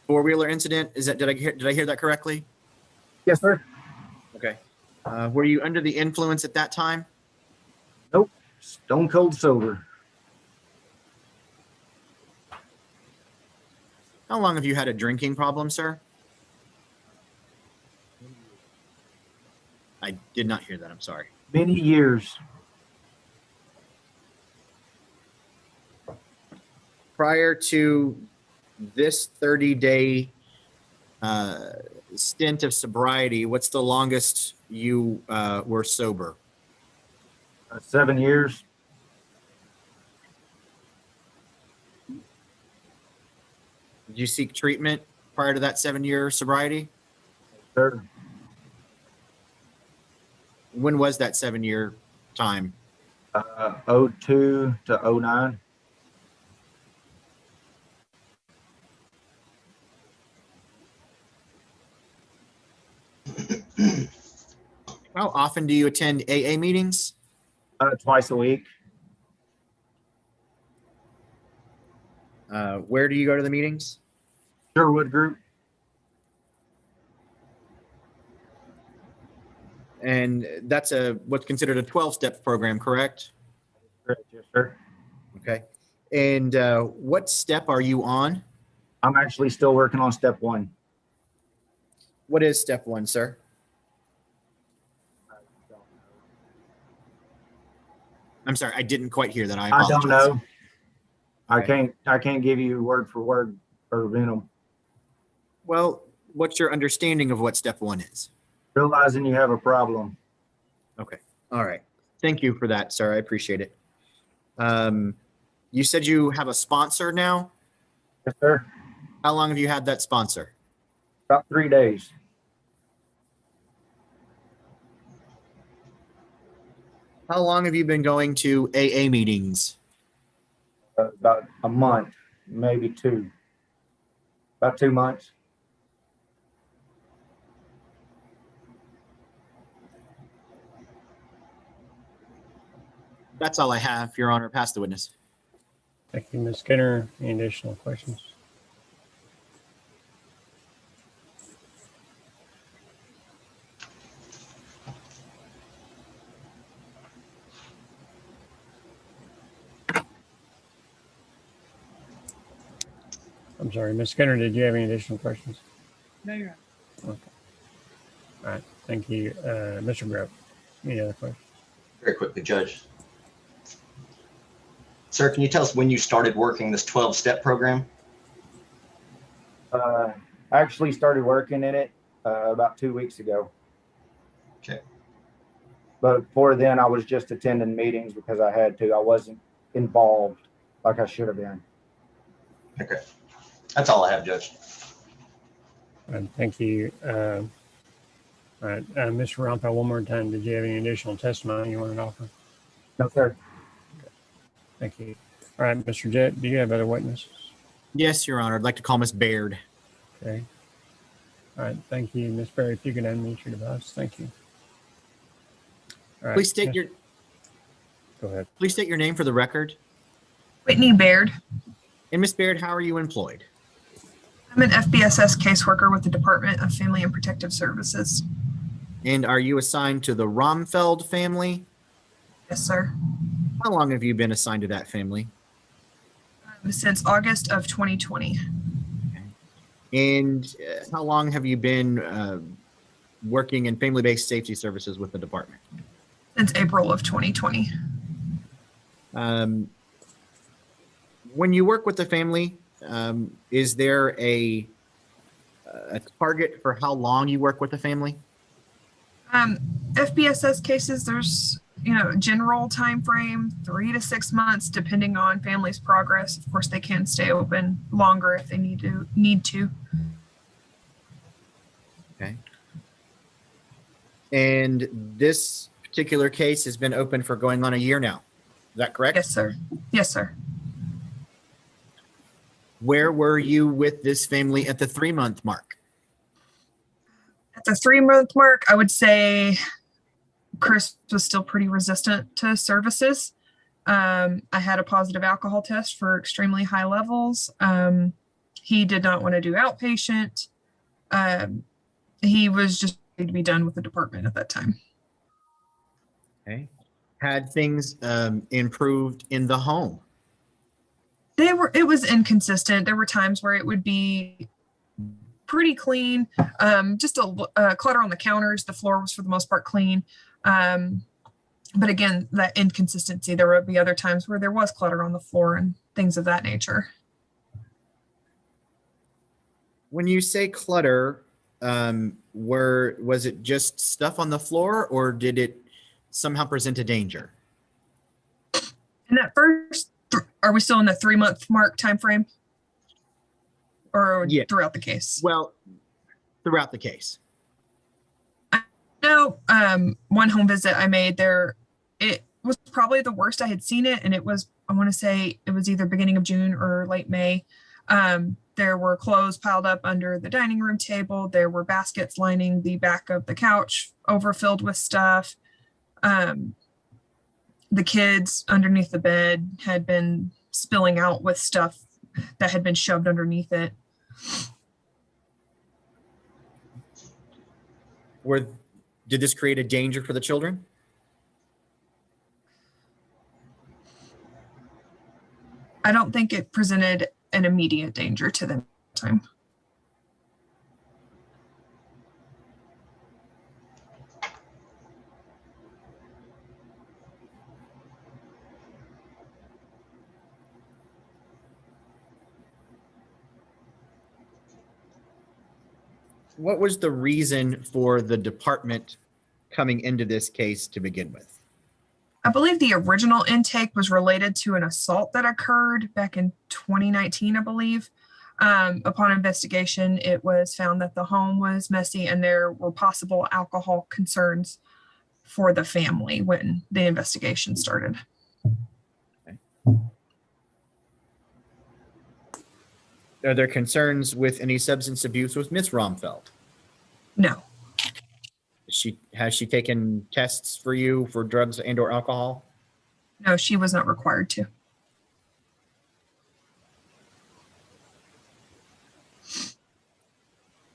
four-wheeler incident. Did I hear that correctly? Yes, sir. Okay. Were you under the influence at that time? Nope. Stone cold sober. How long have you had a drinking problem, sir? I did not hear that. I'm sorry. Many years. Prior to this 30-day stint of sobriety, what's the longest you were sober? 7 years. Did you seek treatment prior to that 7-year sobriety? Sir. When was that 7-year time? 02 to 09. How often do you attend AA meetings? Twice a week. Where do you go to the meetings? Sherwood Group. And that's what's considered a 12-step program, correct? Correct. Yes, sir. Okay. And what step are you on? I'm actually still working on step 1. What is step 1, sir? I'm sorry, I didn't quite hear that. I apologize. I don't know. Okay. I can't give you word for word or verbatim. Well, what's your understanding of what step 1 is? Realizing you have a problem. Okay. All right. Thank you for that, sir. I appreciate it. You said you have a sponsor now? Yes, sir. How long have you had that sponsor? About 3 days. How long have you been going to AA meetings? About a month, maybe 2. About 2 months. That's all I have, Your Honor. Pass the witness. Thank you, Ms. Skinner. Any additional questions? I'm sorry, Ms. Skinner, did you have any additional questions? No, you're right. Okay. All right, thank you. Mr. Grove, any other questions? Very quickly, Judge. Sir, can you tell us when you started working this 12-step program? I actually started working in it about 2 weeks ago. Okay. But before then, I was just attending meetings because I had to. I wasn't involved like I should have been. Okay. That's all I have, Judge. Thank you. All right, Mr. Rohmfeld, one more time, did you have any additional testimony you wanted to offer? No, sir. Thank you. All right, Mr. Jett, do you have other witnesses? Yes, Your Honor. I'd like to call Miss Baird. Okay. All right, thank you. Ms. Berry, if you can unmute your device, thank you. All right. Please state your Go ahead. Please state your name for the record. Whitney Baird. And Miss Baird, how are you employed? I'm an FBSS caseworker with the Department of Family and Protective Services. And are you assigned to the Rohmfeld family? Yes, sir. How long have you been assigned to that family? Since August of 2020. And how long have you been working in family-based safety services with the department? Since April of 2020. When you work with the family, is there a target for how long you work with the family? FBSS cases, there's, general time frame, 3 to 6 months, depending on family's progress. Of course, they can stay open longer if they need to. Okay. And this particular case has been open for going on a year now. Is that correct? Yes, sir. Yes, sir. Where were you with this family at the 3-month mark? At the 3-month mark, I would say Chris was still pretty resistant to services. I had a positive alcohol test for extremely high levels. He did not want to do outpatient. He was just ready to be done with the department at that time. Okay. Had things improved in the home? It was inconsistent. There were times where it would be pretty clean, just a clutter on the counters. The floor was for the most part clean. But again, that inconsistency, there would be other times where there was clutter on the floor and things of that nature. When you say clutter, was it just stuff on the floor, or did it somehow present a danger? And at first, are we still in the 3-month mark time frame? Or Yeah. throughout the case? Well, throughout the case. No, one home visit I made there, it was probably the worst I had seen it. And it was, I want to say it was either beginning of June or late May. There were clothes piled up under the dining room table. There were baskets lining the back of the couch, overfilled with stuff. The kids underneath the bed had been spilling out with stuff that had been shoved underneath it. Did this create a danger for the children? I don't think it presented an immediate danger to them at the time. What was the reason for the department coming into this case to begin with? I believe the original intake was related to an assault that occurred back in 2019, I believe. Upon investigation, it was found that the home was messy and there were possible alcohol concerns for the family when the investigation started. Okay. Are there concerns with any substance abuse with Ms. Rohmfeld? No. Has she taken tests for you for drugs and/or alcohol? No, she was not required to.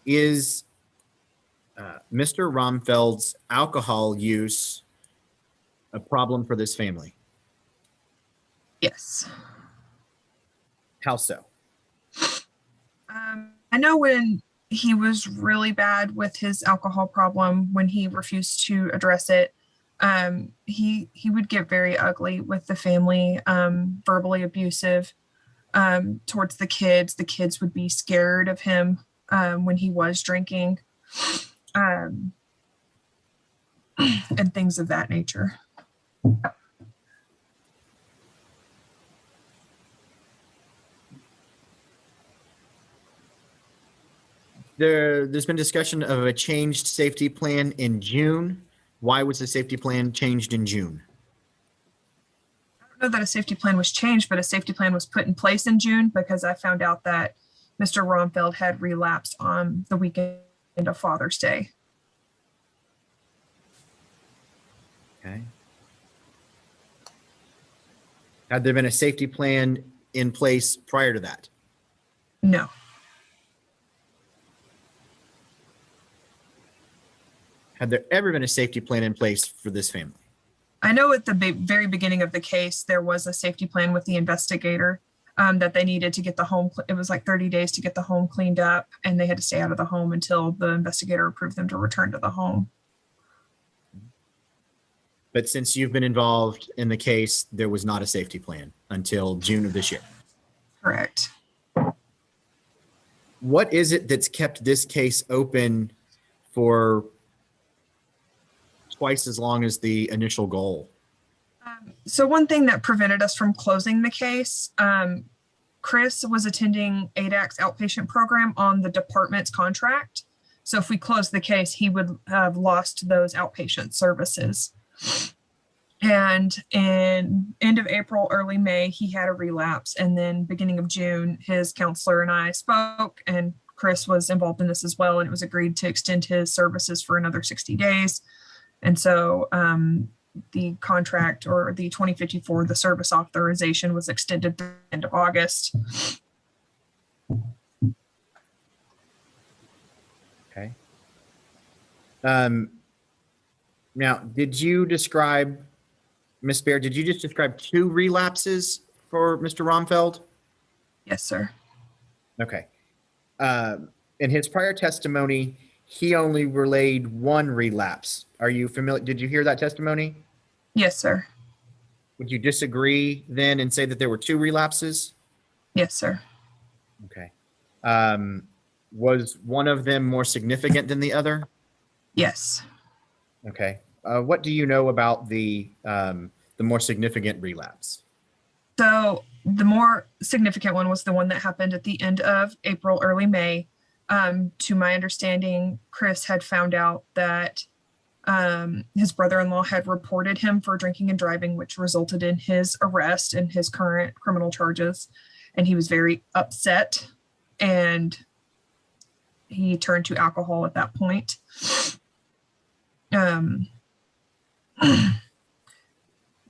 Is Mr. Rohmfeld's alcohol use a problem for this family? Yes. How so? I know when he was really bad with his alcohol problem, when he refused to address it, he would get very ugly with the family, verbally abusive towards the kids. The kids would be scared of him when he was drinking, and things of that nature. There's been discussion of a changed safety plan in June. Why was the safety plan changed in June? I don't know that a safety plan was changed, but a safety plan was put in place in June because I found out that Mr. Rohmfeld had relapsed on the weekend of Father's Day. Okay. Had there been a safety plan in place prior to that? No. Had there ever been a safety plan in place for this family? I know at the very beginning of the case, there was a safety plan with the investigator. that they needed to get the home. It was like 30 days to get the home cleaned up, and they had to stay out of the home until the investigator approved them to return to the home. But since you've been involved in the case, there was not a safety plan until June of this year. Correct. What is it that's kept this case open for twice as long as the initial goal? So one thing that prevented us from closing the case, Chris was attending ADAC's outpatient program on the department's contract. So if we closed the case, he would have lost those outpatient services. And in end of April, early May, he had a relapse. And then beginning of June, his counselor and I spoke, and Chris was involved in this as well. And it was agreed to extend his services for another 60 days. And so the contract, or the 2054, the service authorization, was extended through the end of August. Okay. Now, did you describe, Ms. Baird, did you just describe 2 relapses for Mr. Rohmfeld? Yes, sir. Okay. In his prior testimony, he only relayed 1 relapse. Are you familiar? Did you hear that testimony? Yes, sir. Would you disagree then and say that there were 2 relapses? Yes, sir. Okay. Was one of them more significant than the other? Yes. Okay. What do you know about the more significant relapse? So the more significant one was the one that happened at the end of April, early May. To my understanding, Chris had found out that his brother-in-law had reported him for drinking and driving, which resulted in his arrest and his current criminal charges. And he was very upset, and he turned to alcohol at that point.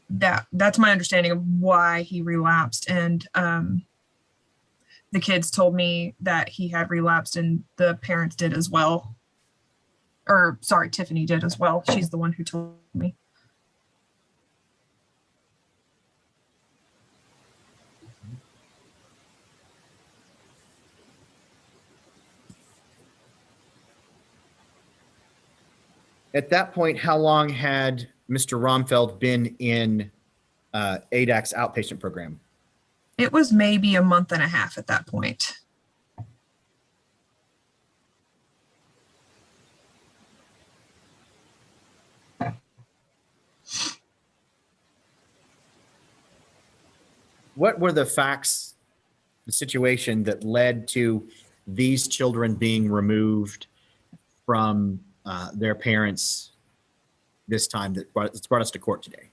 That's my understanding of why he relapsed. And the kids told me that he had relapsed, and the parents did as well. Or sorry, Tiffany did as well. She's the one who told me. At that point, how long had Mr. Rohmfeld been in ADAC's outpatient program? It was maybe a month and a half at that point. What were the facts, the situation that led to these children being removed from their parents this time that's brought us to court today?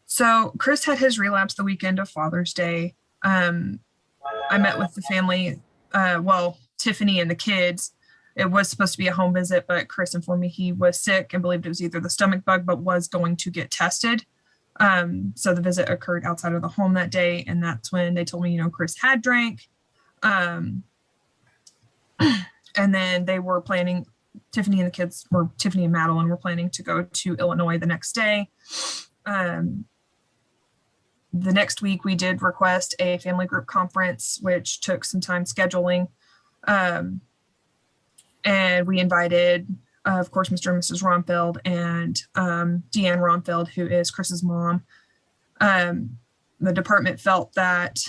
So Chris had his relapse the weekend of Father's Day. I met with the family, Tiffany and the kids. It was supposed to be a home visit, but Chris informed me he was sick and believed it was either the stomach bug, but was going to get tested. So the visit occurred outside of the home that day. And that's when they told me, Chris had drank. And then they were planning, Tiffany and Madeline were planning to go to Illinois the next day. The next week we did request a family group conference, which took some time scheduling. And we invited, of course, Mr. and Mrs. Rohmfeld and Deanne Rohmfeld, who is Chris's mom. The department felt that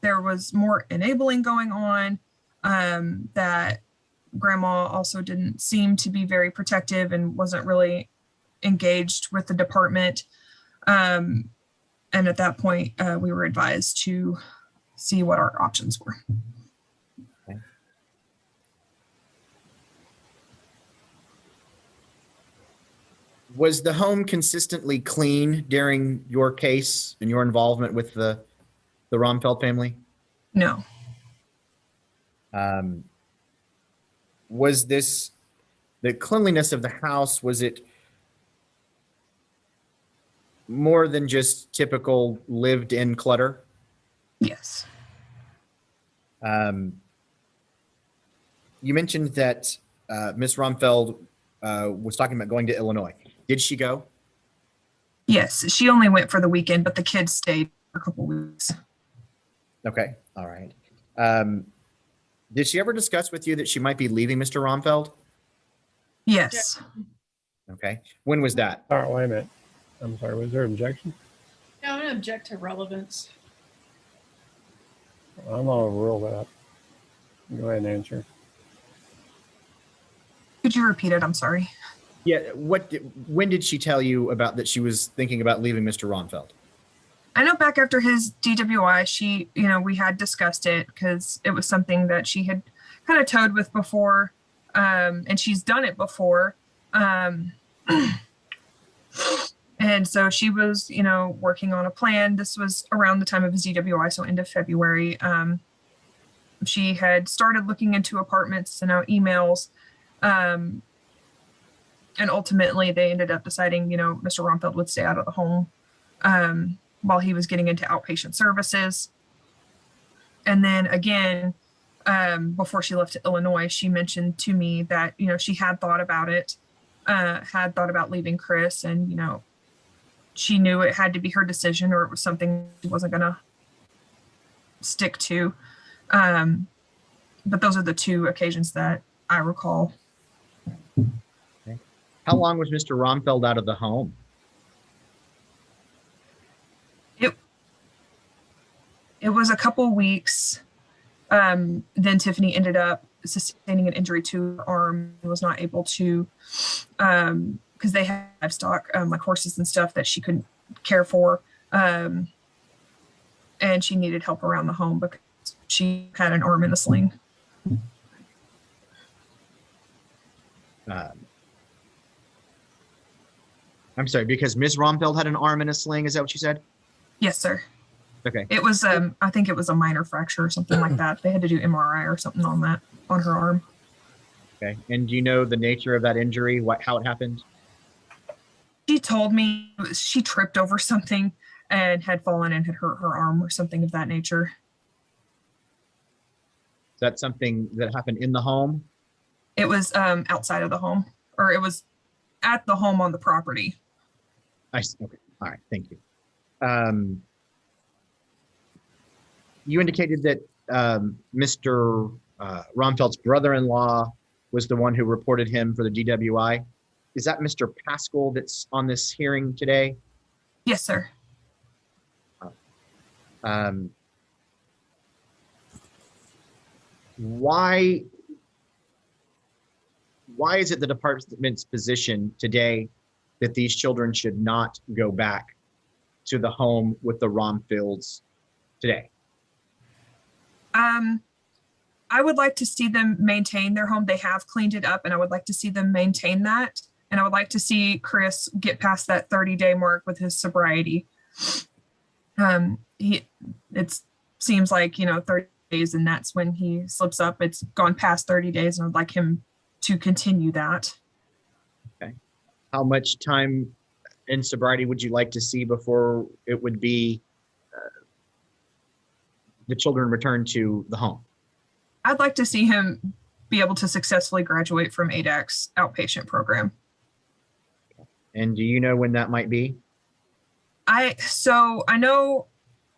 there was more enabling going on, that grandma also didn't seem to be very protective and wasn't really engaged with the department. And at that point, we were advised to see what our options were. Okay. Was the home consistently clean during your case and your involvement with the Rohmfeld family? No. Was this, the cleanliness of the house, was it more than just typical lived-in clutter? Yes. You mentioned that Ms. Rohmfeld was talking about going to Illinois. Did she go? Yes, she only went for the weekend, but the kids stayed for a couple weeks. Okay, all right. Did she ever discuss with you that she might be leaving Mr. Rohmfeld? Yes. Okay, when was that? All right, wait a minute. I'm sorry, was there objection? No, I'm gonna object to relevance. I'm gonna rule that. Go ahead and answer. Could you repeat it? I'm sorry. Yeah, when did she tell you about that she was thinking about leaving Mr. Rohmfeld? I know back after his DWI, she, we had discussed it because it was something that she had kind of toed with before, and she's done it before. And so she was, working on a plan. This was around the time of his DWI, so end of February. She had started looking into apartments, sent out emails, and ultimately they ended up deciding, Mr. Rohmfeld would stay out of the home while he was getting into outpatient services. And then again, before she left to Illinois, she mentioned to me that, she had thought about it, had thought about leaving Chris, and, she knew it had to be her decision or it was something she wasn't going to stick to. But those are the two occasions that I recall. Okay. How long was Mr. Rohmfeld out of the home? It was a couple weeks. Then Tiffany ended up sustaining an injury to her arm and was not able to, because they have livestock, like horses and stuff that she couldn't care for. And she needed help around the home because she had an arm in a sling. I'm sorry, because Ms. Rohmfeld had an arm in a sling. Is that what you said? Yes, sir. Okay. It was, I think it was a minor fracture or something like that. They had to do MRI or something on that, on her arm. Okay. And do you know the nature of that injury, how it happened? She told me she tripped over something and had fallen and had hurt her arm or something of that nature. Is that something that happened in the home? It was outside of the home, or it was at the home on the property. I see. Okay. All right. Thank you. You indicated that Mr. Rohmfeld's brother-in-law was the one who reported him for the DWI. Is that Mr. Pascal that's on this hearing today? Yes, sir. Why is it the department's position today that these children should not go back to the home with the Rohmfelds today? I would like to see them maintain their home. They have cleaned it up, and I would like to see them maintain that. And I would like to see Chris get past that 30-day mark with his sobriety. It seems like, 30 days, and that's when he slips up. It's gone past 30 days, and I'd like him to continue that. Okay. How much time in sobriety would you like to see before it would be the children return to the home? I'd like to see him be able to successfully graduate from ADAC's outpatient program. And do you know when that might be? So I know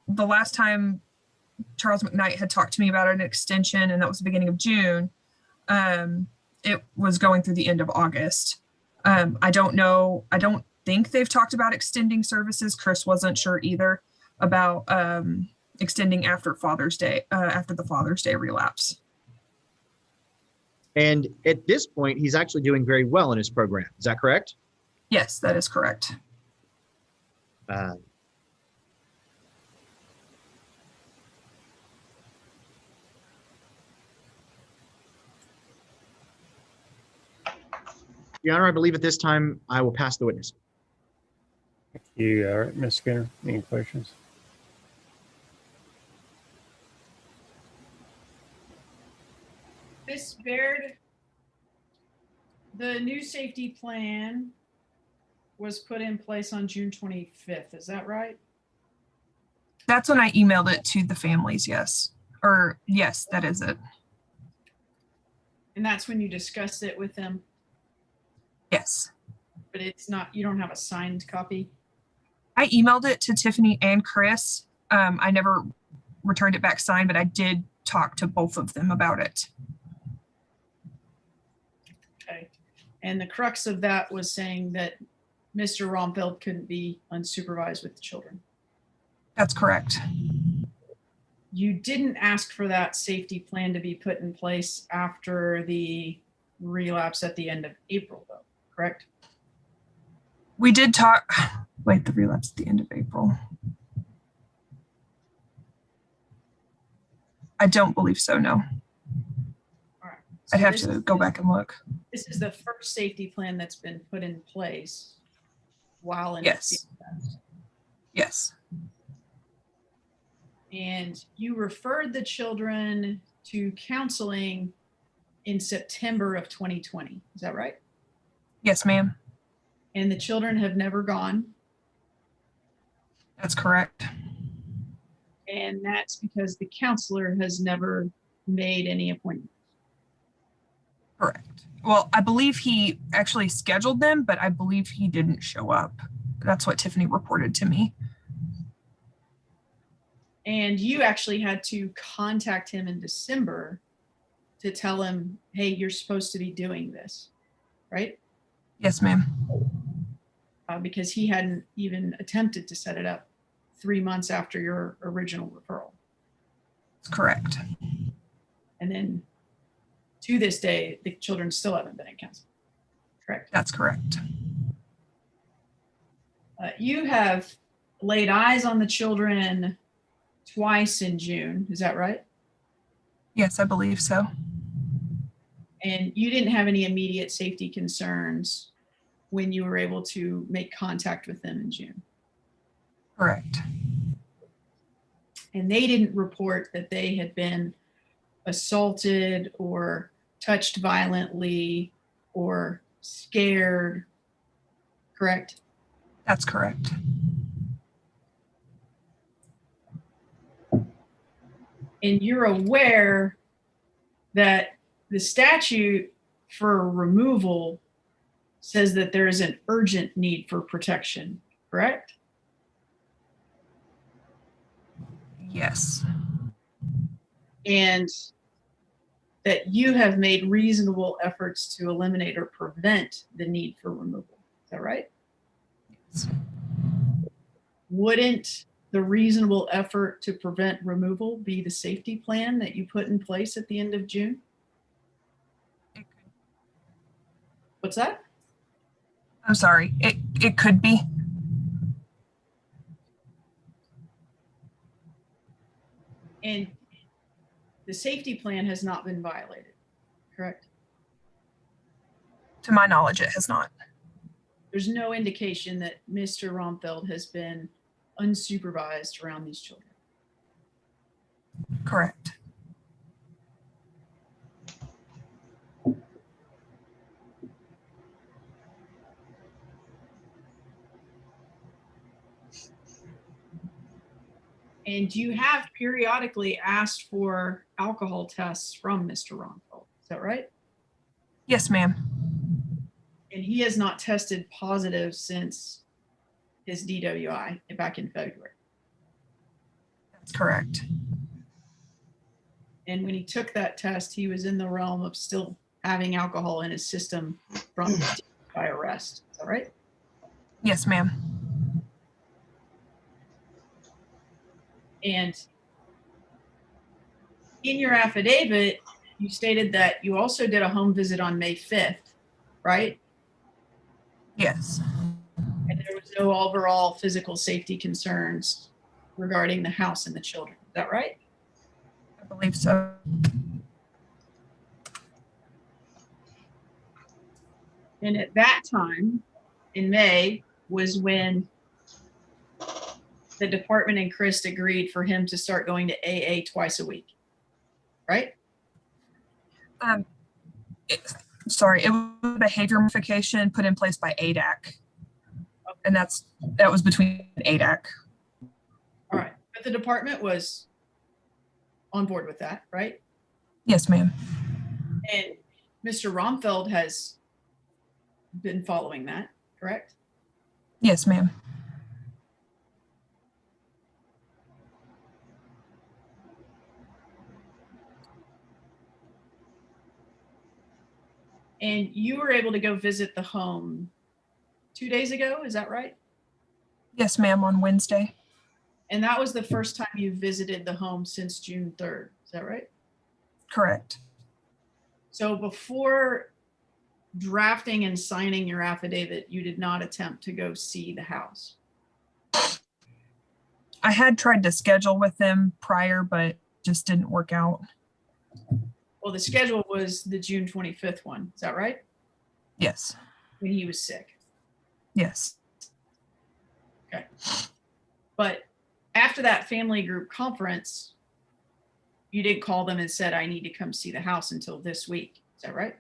the last time Charles McKnight had talked to me about an extension, and that was the beginning of June. It was going through the end of August. I don't know. I don't think they've talked about extending services. Chris wasn't sure either about extending after Father's Day, after the Father's Day relapse. And at this point, he's actually doing very well in his program. Is that correct? Yes, that is correct. Your Honor, I believe at this time I will pass the witness. Thank you. All right, Ms. Skinner, any questions? Ms. Baird, the new safety plan was put in place on June 25th. Is that right? That's when I emailed it to the families, yes. Or yes, that is it. And that's when you discussed it with them, Yes. but it's not, you don't have a signed copy? I emailed it to Tiffany and Chris. I never returned it back signed, but I did talk to both of them about it. Okay. And the crux of that was saying that Mr. Rohmfeld couldn't be unsupervised with the children. That's correct. You didn't ask for that safety plan to be put in place after the relapse at the end of April, though, correct? We did talk, wait, the relapse at the end of April. I don't believe so, no. All right. So I'd have this to is go back and look. This is the first safety plan that's been put in place while in Yes. relapse. Yes. And you referred the children to counseling in September of 2020. Is that right? Yes, ma'am. And the children have never gone. That's correct. And that's because the counselor has never made any appointments. Correct. Well, I believe he actually scheduled them, but I believe he didn't show up. That's what Tiffany reported to me. And you actually had to contact him in December to tell him, hey, you're supposed to be doing this, right? Yes, ma'am. Because he hadn't even attempted to set it up 3 months after your original referral. That's correct. And then to this day, the children still haven't been in counseling, correct? That's correct. You have laid eyes on the children twice in June, is that right? Yes, I believe so. And you didn't have any immediate safety concerns when you were able to make contact with them in June. Correct. And they didn't report that they had been assaulted or touched violently or scared, correct? That's correct. And you're aware that the statute for removal says that there is an urgent need for protection, correct? Yes. And that you have made reasonable efforts to eliminate or prevent the need for removal. Is that right? Yes. Wouldn't the reasonable effort to prevent removal be the safety plan that you put in place at the end of June? What's that? I'm sorry. It could be. And the safety plan has not been violated, correct? To my knowledge, it has not. There's no indication that Mr. Rohmfeld has been unsupervised around these children. Correct. And you have periodically asked for alcohol tests from Mr. Rohmfeld. Is that right? Yes, ma'am. And he has not tested positive since his DWI back in February. That's correct. And when he took that test, he was in the realm of still having alcohol in his system from his DWI arrest. Is that right? Yes, ma'am. And in your affidavit, you stated that you also did a home visit on May 5th, right? Yes. And there was no overall physical safety concerns regarding the house and the children. Is that right? I believe so. And at that time, in May, was when the department and Chris agreed for him to start going to AA twice a week, right? Sorry, it was a behavior modification put in place by ADAC. And that was between ADAC. All right, but the department was on board with that, right? Yes, ma'am. And Mr. Rohmfeld has been following that, correct? Yes, ma'am. And you were able to go visit the home 2 days ago, is that right? Yes, ma'am, on Wednesday. And that was the first time you visited the home since June 3rd, is that right? Correct. So before drafting and signing your affidavit, you did not attempt to go see the house. I had tried to schedule with them prior, but just didn't work out. Well, the schedule was the June 25th one, is that right? Yes. When he was sick. Yes. Okay. But after that family group conference, you didn't call them and said, I need to come see the house until this week. Is that right?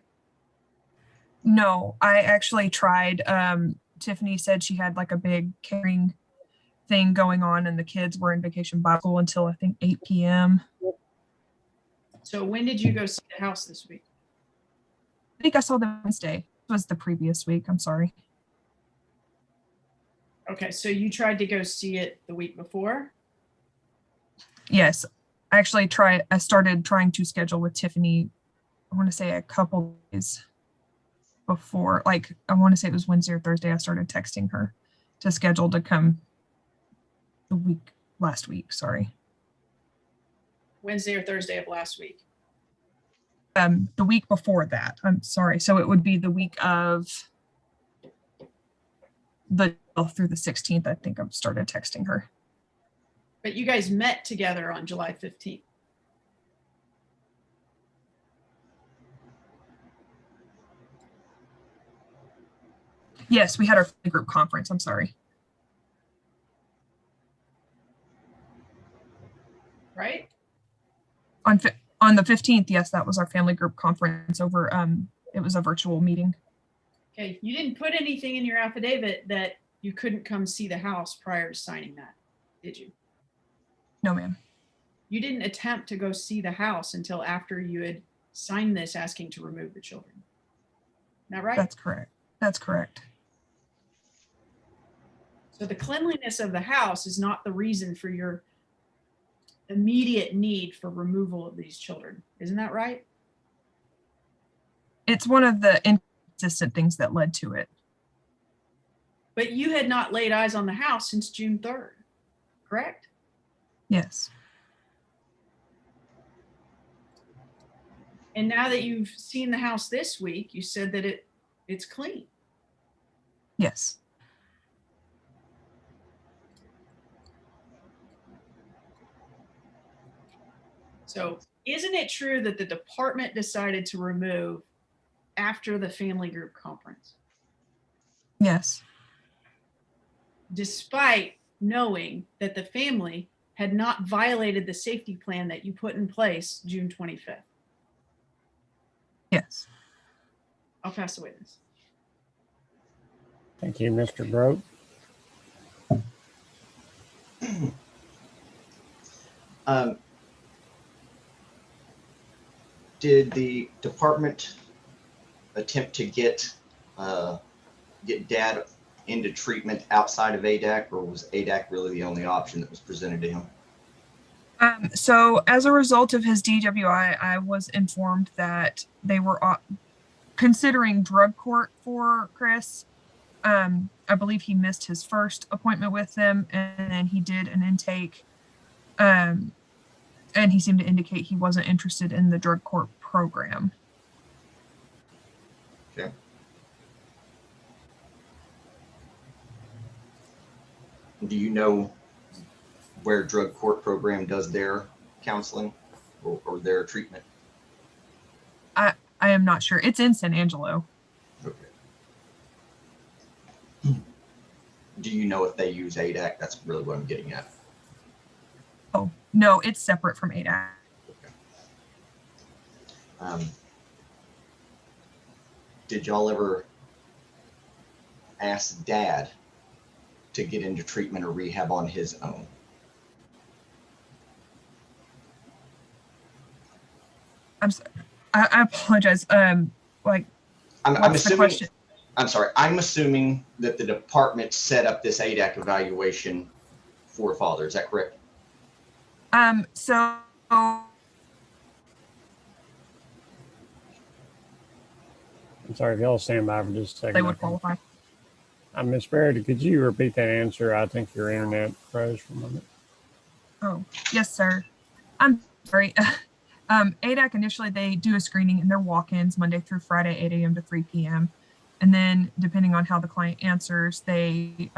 No, I actually tried. Tiffany said she had like a big caring thing going on and the kids were in vacation Bible school until I think 8 p.m. So when did you go see the house this week? I think I saw them Wednesday. It was the previous week. I'm sorry. Okay, so you tried to go see it the week before? Yes. I actually I started trying to schedule with Tiffany, I want to say a couple days before, like I want to say it was Wednesday or Thursday. I started texting her to schedule to come last week, sorry. Wednesday or Thursday of last week? The week before that, I'm sorry. So it would be the week of the 12th through the 16th. I think I've started texting her. But you guys met together on July 15th. Yes, we had our family group conference. I'm sorry. Right? On the 15th, yes, that was our family group conference over, it was a virtual meeting. Okay, you didn't put anything in your affidavit that you couldn't come see the house prior to signing that, did you? No, ma'am. You didn't attempt to go see the house until after you had signed this asking to remove the children. Isn't that right? That's correct. That's correct. So the cleanliness of the house is not the reason for your immediate need for removal of these children. Isn't that right? It's one of the inconsistent things that led to it. But you had not laid eyes on the house since June 3rd, correct? Yes. And now that you've seen the house this week, you said that it's clean. Yes. So isn't it true that the department decided to remove after the family group conference, Yes. despite knowing that the family had not violated the safety plan that you put in place June 25th? Yes. I'll pass the witness. Thank you, Mr. Grote. Did the department attempt to get dad into treatment outside of ADAC, or was ADAC really the only option that was presented to him? So as a result of his DWI, I was informed that they were considering drug court for Chris. I believe he missed his first appointment with them, and then he did an intake. And he seemed to indicate he wasn't interested in the drug court program. Okay. Do you know where drug court program does their counseling or their treatment? I am not sure. It's in San Angelo. Okay. Do you know if they use ADAC? That's really what I'm getting at. Oh, no, it's separate from ADAC. Okay. Did y'all ever ask dad to get into treatment or rehab on his own? I'm sorry. I apologize. I'm what's the assuming, question? I'm sorry, I'm assuming that the department set up this ADAC evaluation for father. Is that correct? So I'm sorry, if y'all stand by for just a second. They would qualify. Miss Barrett, could you repeat that answer? I think your internet froze for a moment. Oh, yes, sir. I'm sorry. ADAC initially, they do a screening and they're walk-ins Monday through Friday, 8 a.m. to 3 p.m. And then depending on how the client answers, they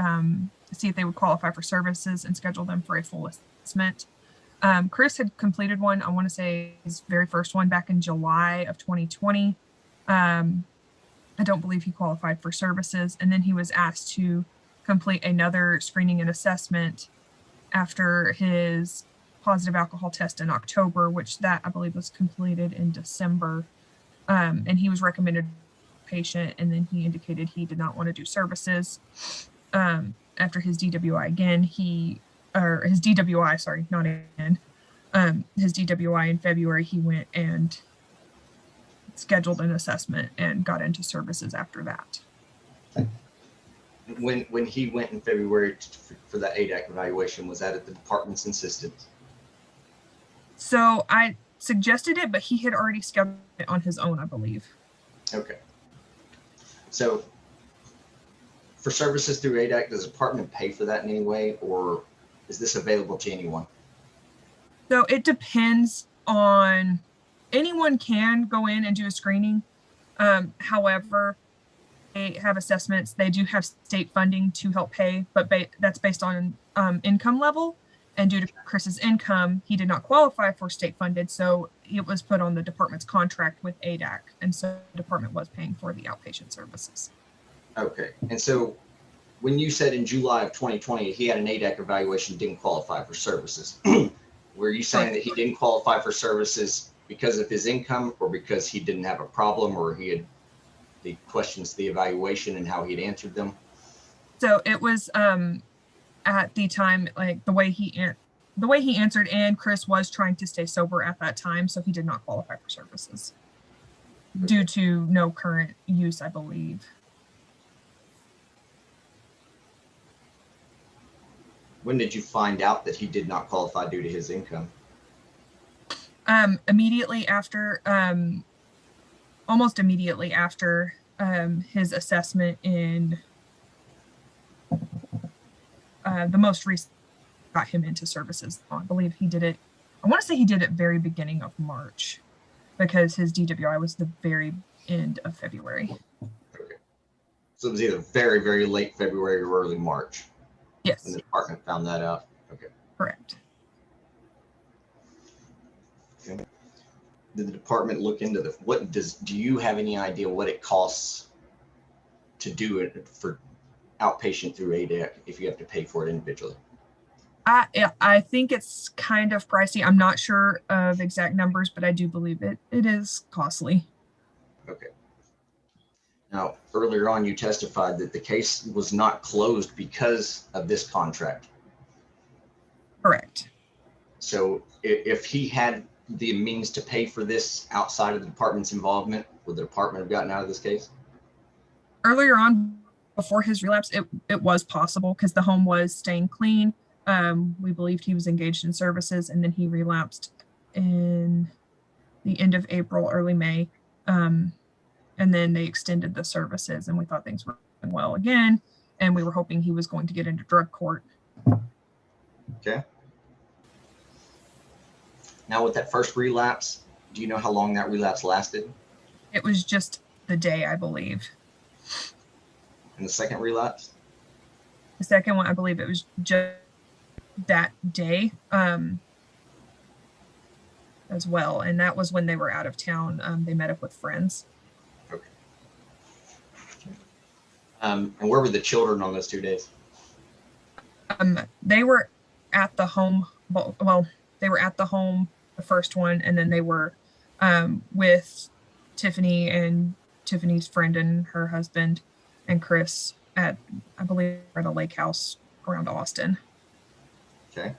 see if they would qualify for services and schedule them for a full assessment. Chris had completed one, I want to say his very first one back in July of 2020. I don't believe he qualified for services. And then he was asked to complete another screening and assessment after his positive alcohol test in October, which that I believe was completed in December. And he was recommended patient, and then he indicated he did not want to do services. After his DWI again, his DWI, sorry, not again. His DWI in February, he went and scheduled an assessment and got into services after that. When he went in February for that ADAC evaluation, was that at the department's insistence? So I suggested it, but he had already scheduled it on his own, I believe. Okay. So for services through ADAC, does the department pay for that in any way, or is this available to anyone? So it depends on, anyone can go in and do a screening. However, they have assessments. They do have state funding to help pay, but that's based on income level. And due to Chris's income, he did not qualify for state funded. So it was put on the department's contract with ADAC. And so the department was paying for the outpatient services. Okay. And so when you said in July of 2020, he had an ADAC evaluation, didn't qualify for services, were you saying that he didn't qualify for services because of his income, or because he didn't have a problem, or he had the questions to the evaluation and how he'd answered them? So it was at the time, like the way he answered, and Chris was trying to stay sober at that time, so he did not qualify for services due to no current use, I believe. When did you find out that he did not qualify due to his income? Immediately after, almost immediately after his assessment in the most recent got him into services. I believe he did it, I want to say he did it very beginning of March, because his DWI was the very end of February. Okay. So it was either very, very late February or early March. Yes. When the department found that out. Okay. Correct. Okay. Did the department look into do you have any idea what it costs to do it for outpatient through ADAC if you have to pay for it individually? I think it's kind of pricey. I'm not sure of exact numbers, but I do believe it is costly. Okay. Now, earlier on, you testified that the case was not closed because of this contract. Correct. So if he had the means to pay for this outside of the department's involvement, would the department have gotten out of this case? Earlier on, before his relapse, it was possible because the home was staying clean. We believed he was engaged in services, and then he relapsed in the end of April, early May. And then they extended the services, and we thought things were going well again. And we were hoping he was going to get into drug court. Okay. Now with that first relapse, do you know how long that relapse lasted? It was just the day, I believe. And the second relapse? The second one, I believe it was just that day as well. And that was when they were out of town. They met up with friends. Okay. And where were the children on those 2 days? They were at the home. Well, they were at the home, the first one, and then they were with Tiffany and Tiffany's friend and her husband and Chris at, I believe, at a lake house around Austin. Okay.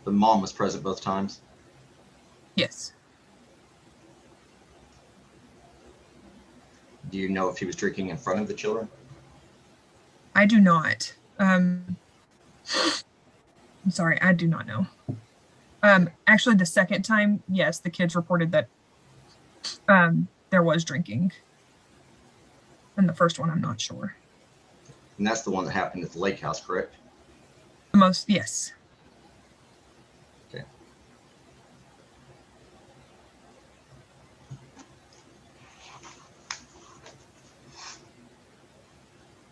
The mom was present both times? Yes. Do you know if he was drinking in front of the children? I do not. I'm sorry, I do not know. Actually, the second time, yes, the kids reported that there was drinking. And the first one, I'm not sure. And that's the one that happened at the lake house, correct? Yes. Okay.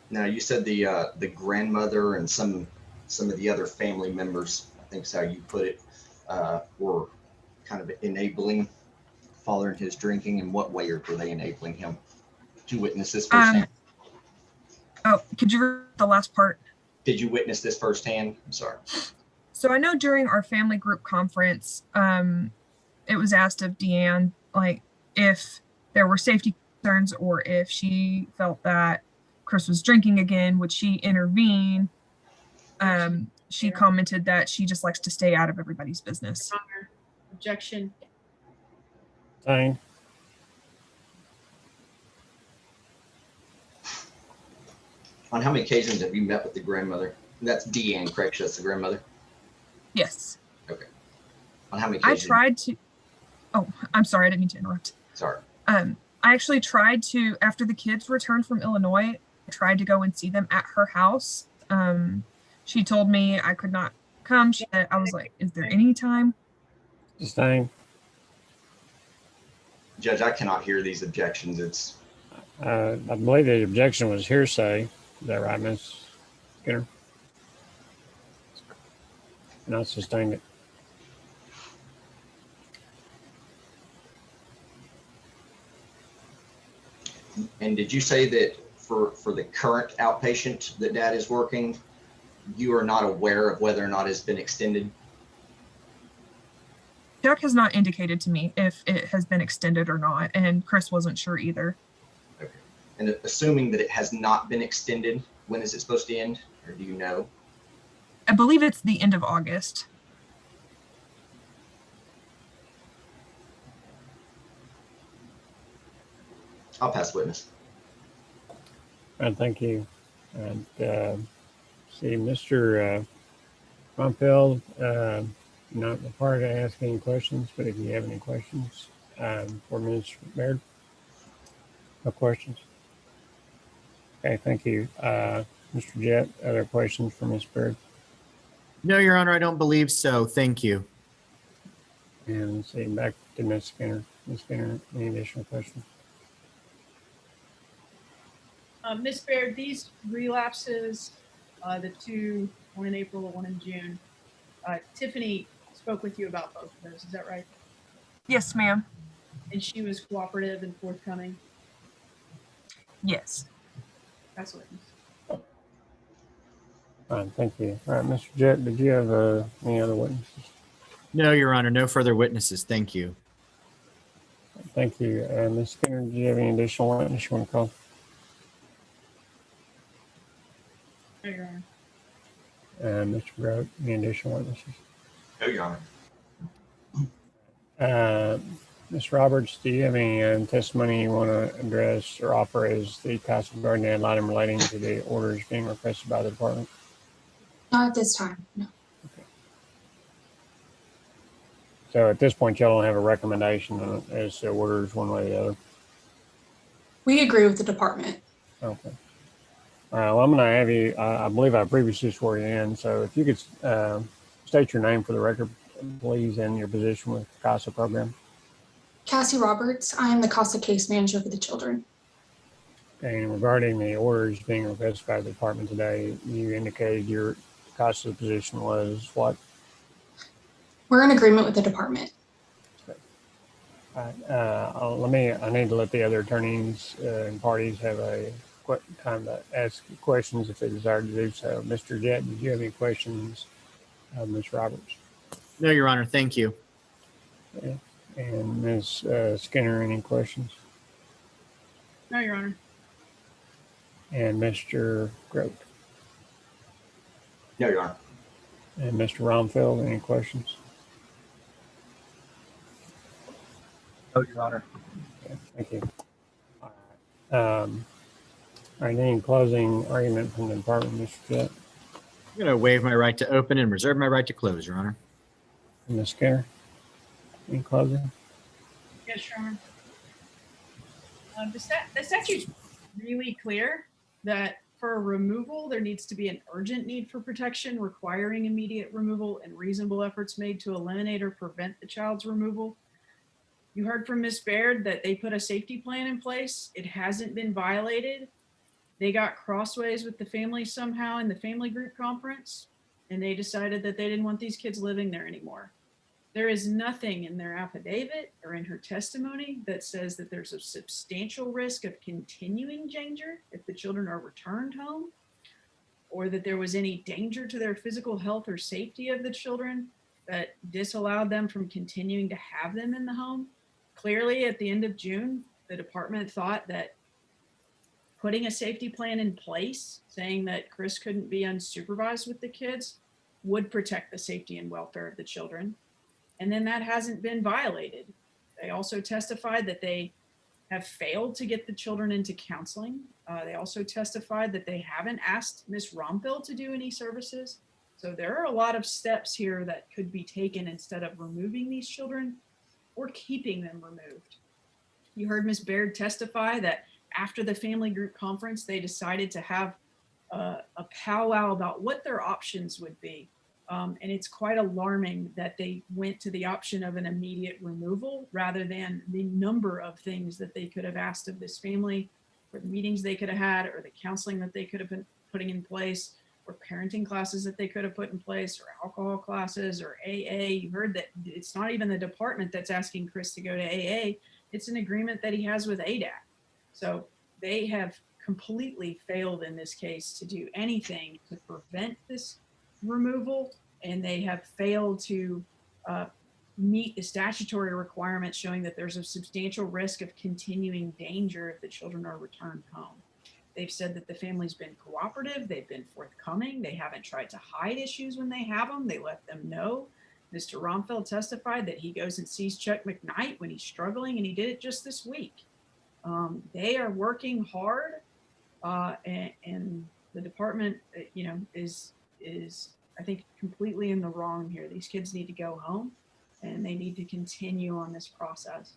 Now you said the grandmother and some of the other family members, I think is how you put it, were kind of enabling father in his drinking. In what way were they enabling him to witness this firsthand? Oh, could you read the last part? Did you witness this firsthand? I'm sorry. So I know during our family group conference, it was asked of Deanne, like if there were safety concerns or if she felt that Chris was drinking again, would she intervene? She commented that she just likes to stay out of everybody's business. Honor. Objection. Same. On how many occasions have you met with the grandmother? That's Deanne, correct? That's the grandmother? Yes. Okay. On how many I occasions? tried to, oh, I'm sorry, I didn't mean to interrupt. Sorry. I actually tried to, after the kids returned from Illinois, I tried to go and see them at her house. She told me I could not come. I was like, is there any time? Sustained. Judge, I cannot hear these objections. It's I believe the objection was hearsay. Is that right, Ms. Skinner? And I sustained it. And did you say that for the current outpatient that dad is working, you are not aware of whether or not it's been extended? Jack has not indicated to me if it has been extended or not, and Chris wasn't sure either. Okay. And assuming that it has not been extended, when is it supposed to end, or do you know? I believe it's the end of August. I'll pass witness. Thank you. And see, Mr. Rohmfeld, not required to ask any questions, but if you have any questions for Ms. Baird, no questions. Okay, thank you. Mr. Jett, other questions for Ms. Baird? No, Your Honor, I don't believe so. Thank you. And let's see, back to Ms. Skinner. Ms. Skinner, any additional questions? Ms. Baird, these relapses, the two, one in April, one in June, Tiffany spoke with you about both of those. Is that right? Yes, ma'am. And she was cooperative and forthcoming. Yes. That's what. Fine, thank you. All right, Mr. Jett, did you have any other witnesses? No, Your Honor, no further witnesses. Thank you. Thank you. Ms. Skinner, do you have any additional witness you want to call? No, Your Honor. Mr. Grote, any additional witnesses? No, Your Honor. Ms. Roberts, do you have any testimony you want to address or offer as the CASA guardian ad litem relating to the orders being requested by the department? Not at this time, no. Okay. So at this point, y'all don't have a recommendation as to orders one way or the other? We agree with the department. Okay. All right, well, I'm going to have you, I believe I previously swore you in, so if you could state your name for the record, please, and your position with the CASA program. Cassie Roberts, I am the CASA case manager for the children. Okay, and regarding the orders being requested by the department today, you indicated your CASA position was what? We're in agreement with the department. Okay. All right, I need to let the other attorneys and parties have a time to ask questions if they desire to do so. Mr. Jett, did you have any questions of Ms. Roberts? No, Your Honor, thank you. Okay. And Ms. Skinner, any questions? No, Your Honor. And Mr. Grote? No, Your Honor. And Mr. Rohmfeld, any questions? No, Your Honor. Okay, thank you. All right. All right, any closing argument from the department, Mr. Jett? I'm going to waive my right to open and reserve my right to close, Your Honor. Ms. Skinner, in closing? Yes, Your Honor. The statute's really clear that for a removal, there needs to be an urgent need for protection requiring immediate removal and reasonable efforts made to eliminate or prevent the child's removal. You heard from Ms. Baird that they put a safety plan in place. It hasn't been violated. They got crossways with the family somehow in the family group conference, and they decided that they didn't want these kids living there anymore. There is nothing in their affidavit or in her testimony that says that there's a substantial risk of continuing danger if the children are returned home, or that there was any danger to their physical health or safety of the children that disallowed them from continuing to have them in the home. Clearly, at the end of June, the department thought that putting a safety plan in place, saying that Chris couldn't be unsupervised with the kids, would protect the safety and welfare of the children. And then that hasn't been violated. They also testified that they have failed to get the children into counseling. They also testified that they haven't asked Ms. Rohmfeld to do any services. So there are a lot of steps here that could be taken instead of removing these children or keeping them removed. You heard Ms. Baird testify that after the family group conference, they decided to have a powwow about what their options would be. And it's quite alarming that they went to the option of an immediate removal rather than the number of things that they could have asked of this family, or the meetings they could have had, or the counseling that they could have been putting in place, or parenting classes that they could have put in place, or alcohol classes, or AA. You heard that it's not even the department that's asking Chris to go to AA. It's an agreement that he has with ADAC. So they have completely failed in this case to do anything to prevent this removal, and they have failed to meet the statutory requirements showing that there's a substantial risk of continuing danger if the children are returned home. They've said that the family's been cooperative, they've been forthcoming, they haven't tried to hide issues when they have them, they let them know. Mr. Rohmfeld testified that he goes and sees Chuck McKnight when he's struggling, and he did it just this week. They are working hard, and the department, is I think completely in the wrong here. These kids need to go home, and they need to continue on this process.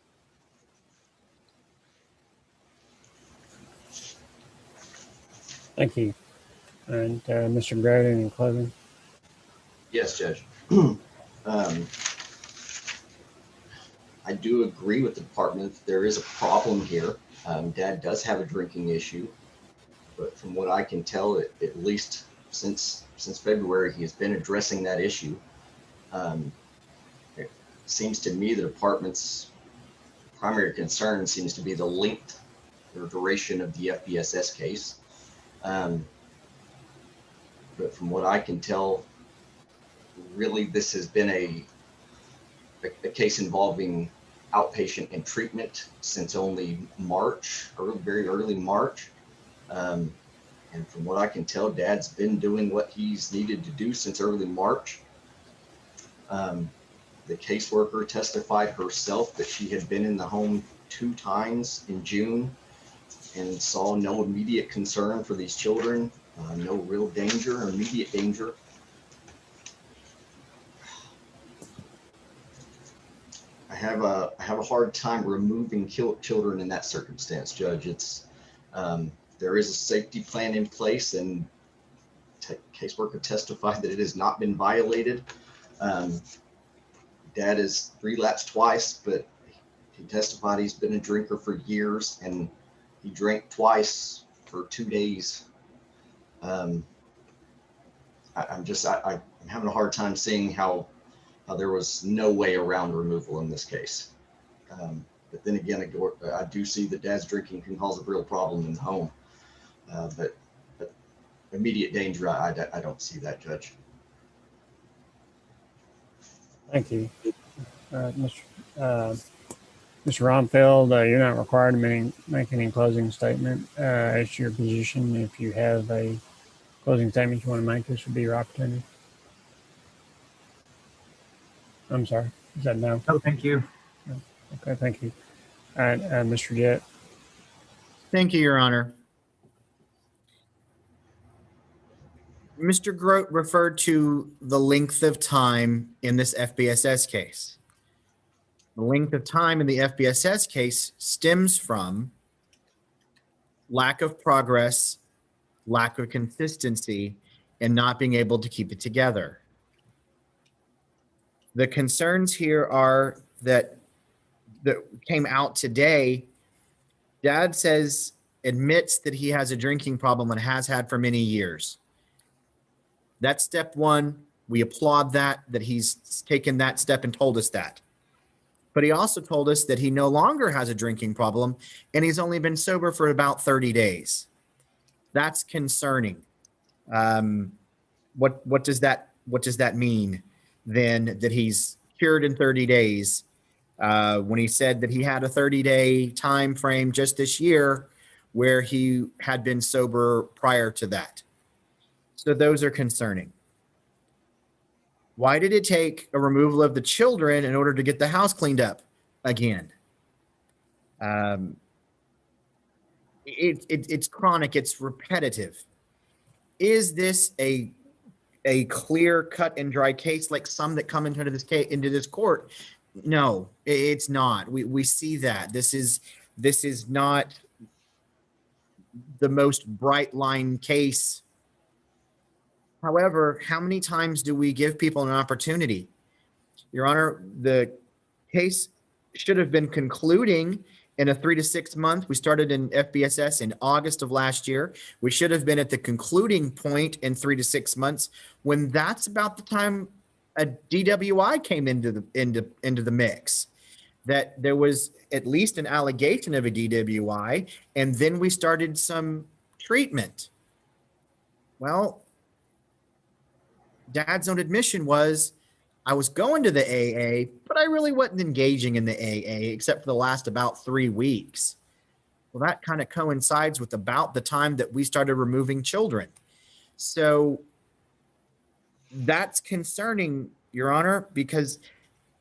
Thank you. And Mr. Graydon, in closing? Yes, Judge. I do agree with the department. There is a problem here. Dad does have a drinking issue, but from what I can tell, at least since February, he has been addressing that issue. It seems to me the department's primary concern seems to be the length or duration of the FBSS case. But from what I can tell, really this has been a case involving outpatient and treatment since only March, or very early March. And from what I can tell, Dad's been doing what he's needed to do since early March. The caseworker testified herself that she had been in the home 2 times in June and saw no immediate concern for these children, no real danger or immediate danger. I have a hard time removing children in that circumstance, Judge. It's there is a safety plan in place, and caseworker testified that it has not been violated. Dad has relapsed twice, but he testified he's been a drinker for years, and he drank twice for 2 days. I'm having a hard time seeing how there was no way around removal in this case. But then again, I do see that Dad's drinking can cause a real problem in the home. But immediate danger, I don't see that, Judge. Thank you. Mr. Rohmfeld, you're not required to make any closing statement. It's your position. If you have a closing statement you want to make, this would be your opportunity. I'm sorry. Is that no? No, thank you. Okay, thank you. All right, Mr. Jett. Thank you, Your Honor. Mr. Grote referred to the length of time in this FBSS case. The length of time in the FBSS case stems from lack of progress, lack of consistency, and not being able to keep it together. The concerns here are that came out today. Dad admits that he has a drinking problem and has had for many years. That's step one. We applaud that he's taken that step and told us that. But he also told us that he no longer has a drinking problem and he's only been sober for about 30 days. That's concerning. What does that mean then, that he's cured in 30 days when he said that he had a 30-day time frame just this year where he had been sober prior to that? So those are concerning. Why did it take a removal of the children in order to get the house cleaned up again? It's chronic, it's repetitive. Is this a clear cut and dry case like some that come into this court? No, it's not. We see that this is not the most bright line case. However, how many times do we give people an opportunity? Your Honor, the case should have been concluding in a 3 to 6 month. We started in FBSS in August of last year. We should have been at the concluding point in 3 to 6 months, when that's about the time a DWI came into the mix. That there was at least an allegation of a DWI, and then we started some treatment. Well, Dad's own admission was, I was going to the AA, but I really wasn't engaging in the AA except for the last about 3 weeks. Well, that kind of coincides with about the time that we started removing children. So that's concerning, Your Honor, because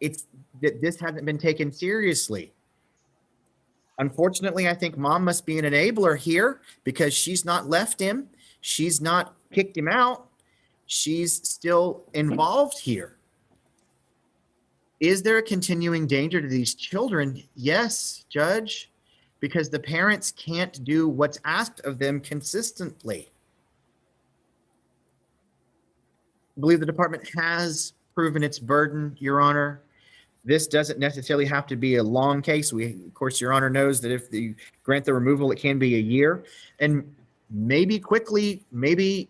this hasn't been taken seriously. Unfortunately, I think Mom must be an enabler here, because she's not left him. She's not kicked him out. She's still involved here. Is there a continuing danger to these children? Yes, Judge, because the parents can't do what's asked of them consistently. I believe the department has proven its burden, Your Honor. This doesn't necessarily have to be a long case. Of course, Your Honor knows that if you grant the removal, it can be a year, and maybe quickly, maybe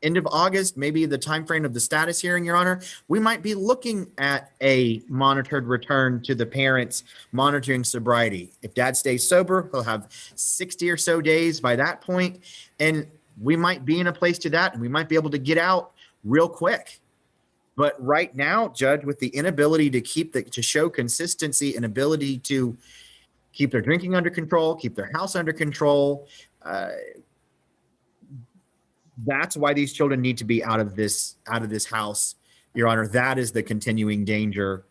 end of August, maybe the time frame of the status hearing, Your Honor, we might be looking at a monitored return to the parents monitoring sobriety. If Dad stays sober, he'll have 60 or so days by that point, and we might be in a place to that, and we might be able to get out real quick. But right now, Judge, with the inability to show consistency and ability to keep their drinking under control, keep their house under control, that's why these children need to be out of this house, Your Honor. That is the continuing danger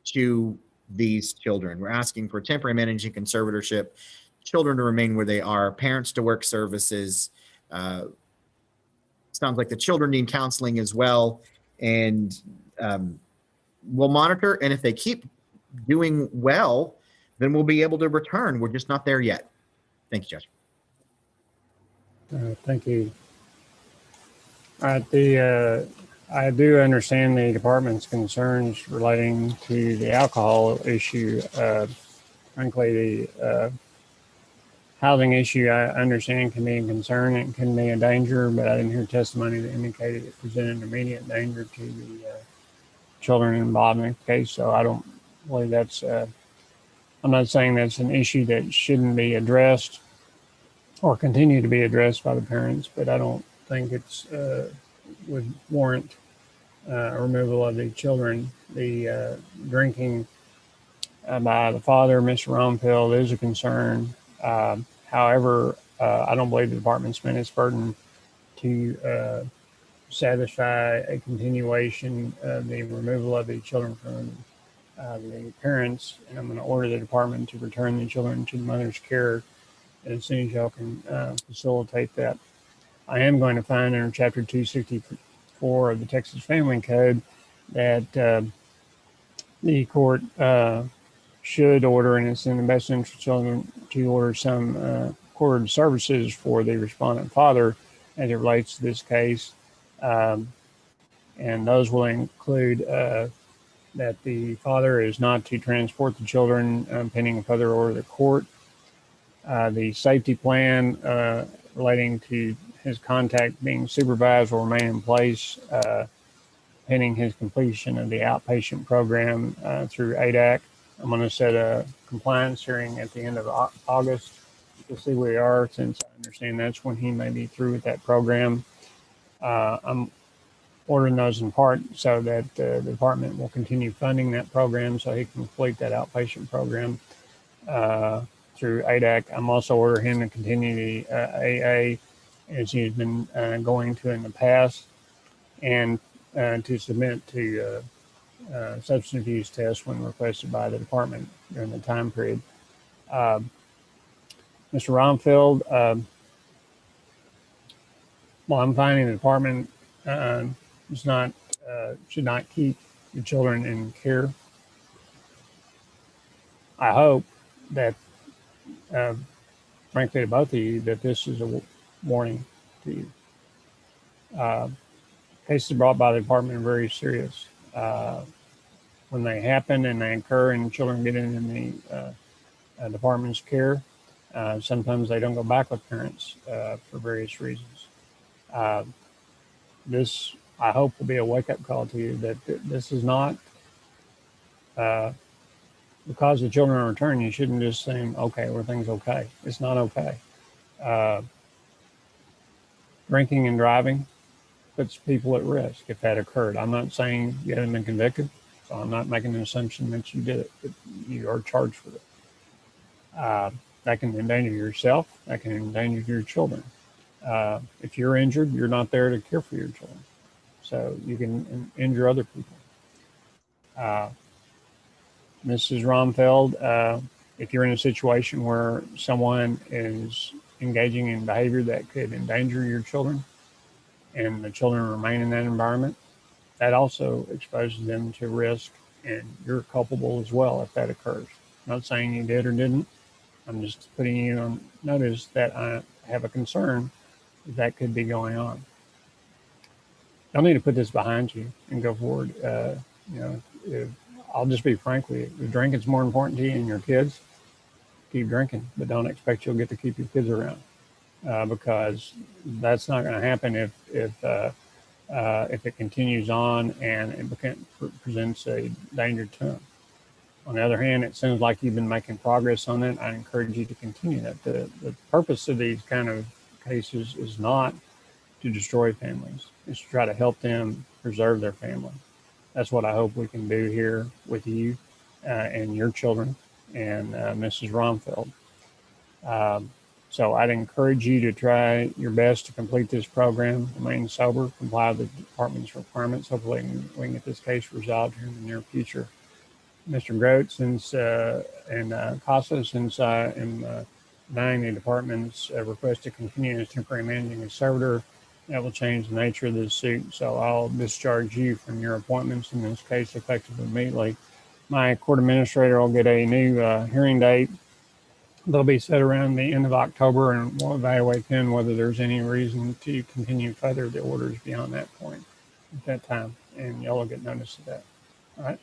to these children. We're asking for temporary managing conservatorship, children to remain where they are, parents to work services. Sounds like the children need counseling as well. And we'll monitor. And if they keep doing well, then we'll be able to return. We're just not there yet. Thank you, Judge. Thank you. I do understand the department's concerns relating to the alcohol issue. Frankly, the housing issue, I understand, can be a concern. It can be a danger, but I didn't hear testimony that indicated it presented immediate danger to the children involved in the case. So I don't believe that's, I'm not saying that's an issue that shouldn't be addressed or continue to be addressed by the parents, but I don't think it's would warrant removal of the children. The drinking by the father, Mr. Rohmfeld, is a concern. However, I don't believe the department's met its burden to satisfy a continuation of the removal of the children from the parents. And I'm going to order the department to return the children to the mother's care as soon as y'all can facilitate that. I am going to find under Chapter 264 of the Texas Family Code that the court should order, and it's in the best interest of children, to order some court services for the respondent father as it relates to this case. And those will include that the father is not to transport the children pending a further order of the court. The safety plan relating to his contact being supervised will remain in place pending his completion of the outpatient program through ADAC. I'm going to set a compliance hearing at the end of August to see where we are, since I understand that's when he may be through with that program. I'm ordering those in part so that the department will continue funding that program so he can complete that outpatient program through ADAC. I'm also ordering him to continue the AA as he's been going to in the past, and to submit to substance abuse tests when requested by the department during the time period. Mr. Rohmfeld, well, I'm finding the department should not keep the children in care. I hope that, frankly, to both of you, that this is a warning to you. Cases brought by the department are very serious. When they happen and they occur and children get in the department's care, sometimes they don't go back with parents for various reasons. This, I hope, will be a wake-up call to you that this is not, because the children are returned, you shouldn't just say, okay, everything's okay. It's not okay. Drinking and driving puts people at risk if that occurred. I'm not saying you haven't been convicted, so I'm not making an assumption that you did it, but you are charged with it. That can endanger yourself. That can endanger your children. If you're injured, you're not there to care for your children. So you can injure other people. Mrs. Rohmfeld, if you're in a situation where someone is engaging in behavior that could endanger your children and the children remain in that environment, that also exposes them to risk, and you're culpable as well if that occurs. I'm not saying you did or didn't. I'm just putting you on notice that I have a concern that could be going on. Y'all need to put this behind you and go forward. I'll just be frank with you. If drinking's more important to you and your kids, keep drinking, but don't expect you'll get to keep your kids around, because that's not going to happen if it continues on and it presents a danger to them. On the other hand, it seems like you've been making progress on it. I encourage you to continue that. The purpose of these kind of cases is not to destroy families. It's to try to help them preserve their family. That's what I hope we can do here with you and your children and Mrs. Rohmfeld. So I'd encourage you to try your best to complete this program, remain sober, comply with the department's requirements. Hopefully we can get this case resolved here in the near future. Mr. Grote, and CASA, since I am denying the department's request to continue as temporary managing conservator, that will change the nature of this suit. So I'll discharge you from your appointments in this case effective immediately. My court administrator will get a new hearing date. They'll be set around the end of October, and we'll evaluate then whether there's any reason to continue further the orders beyond that point at that time. And y'all will get notice of that. All right.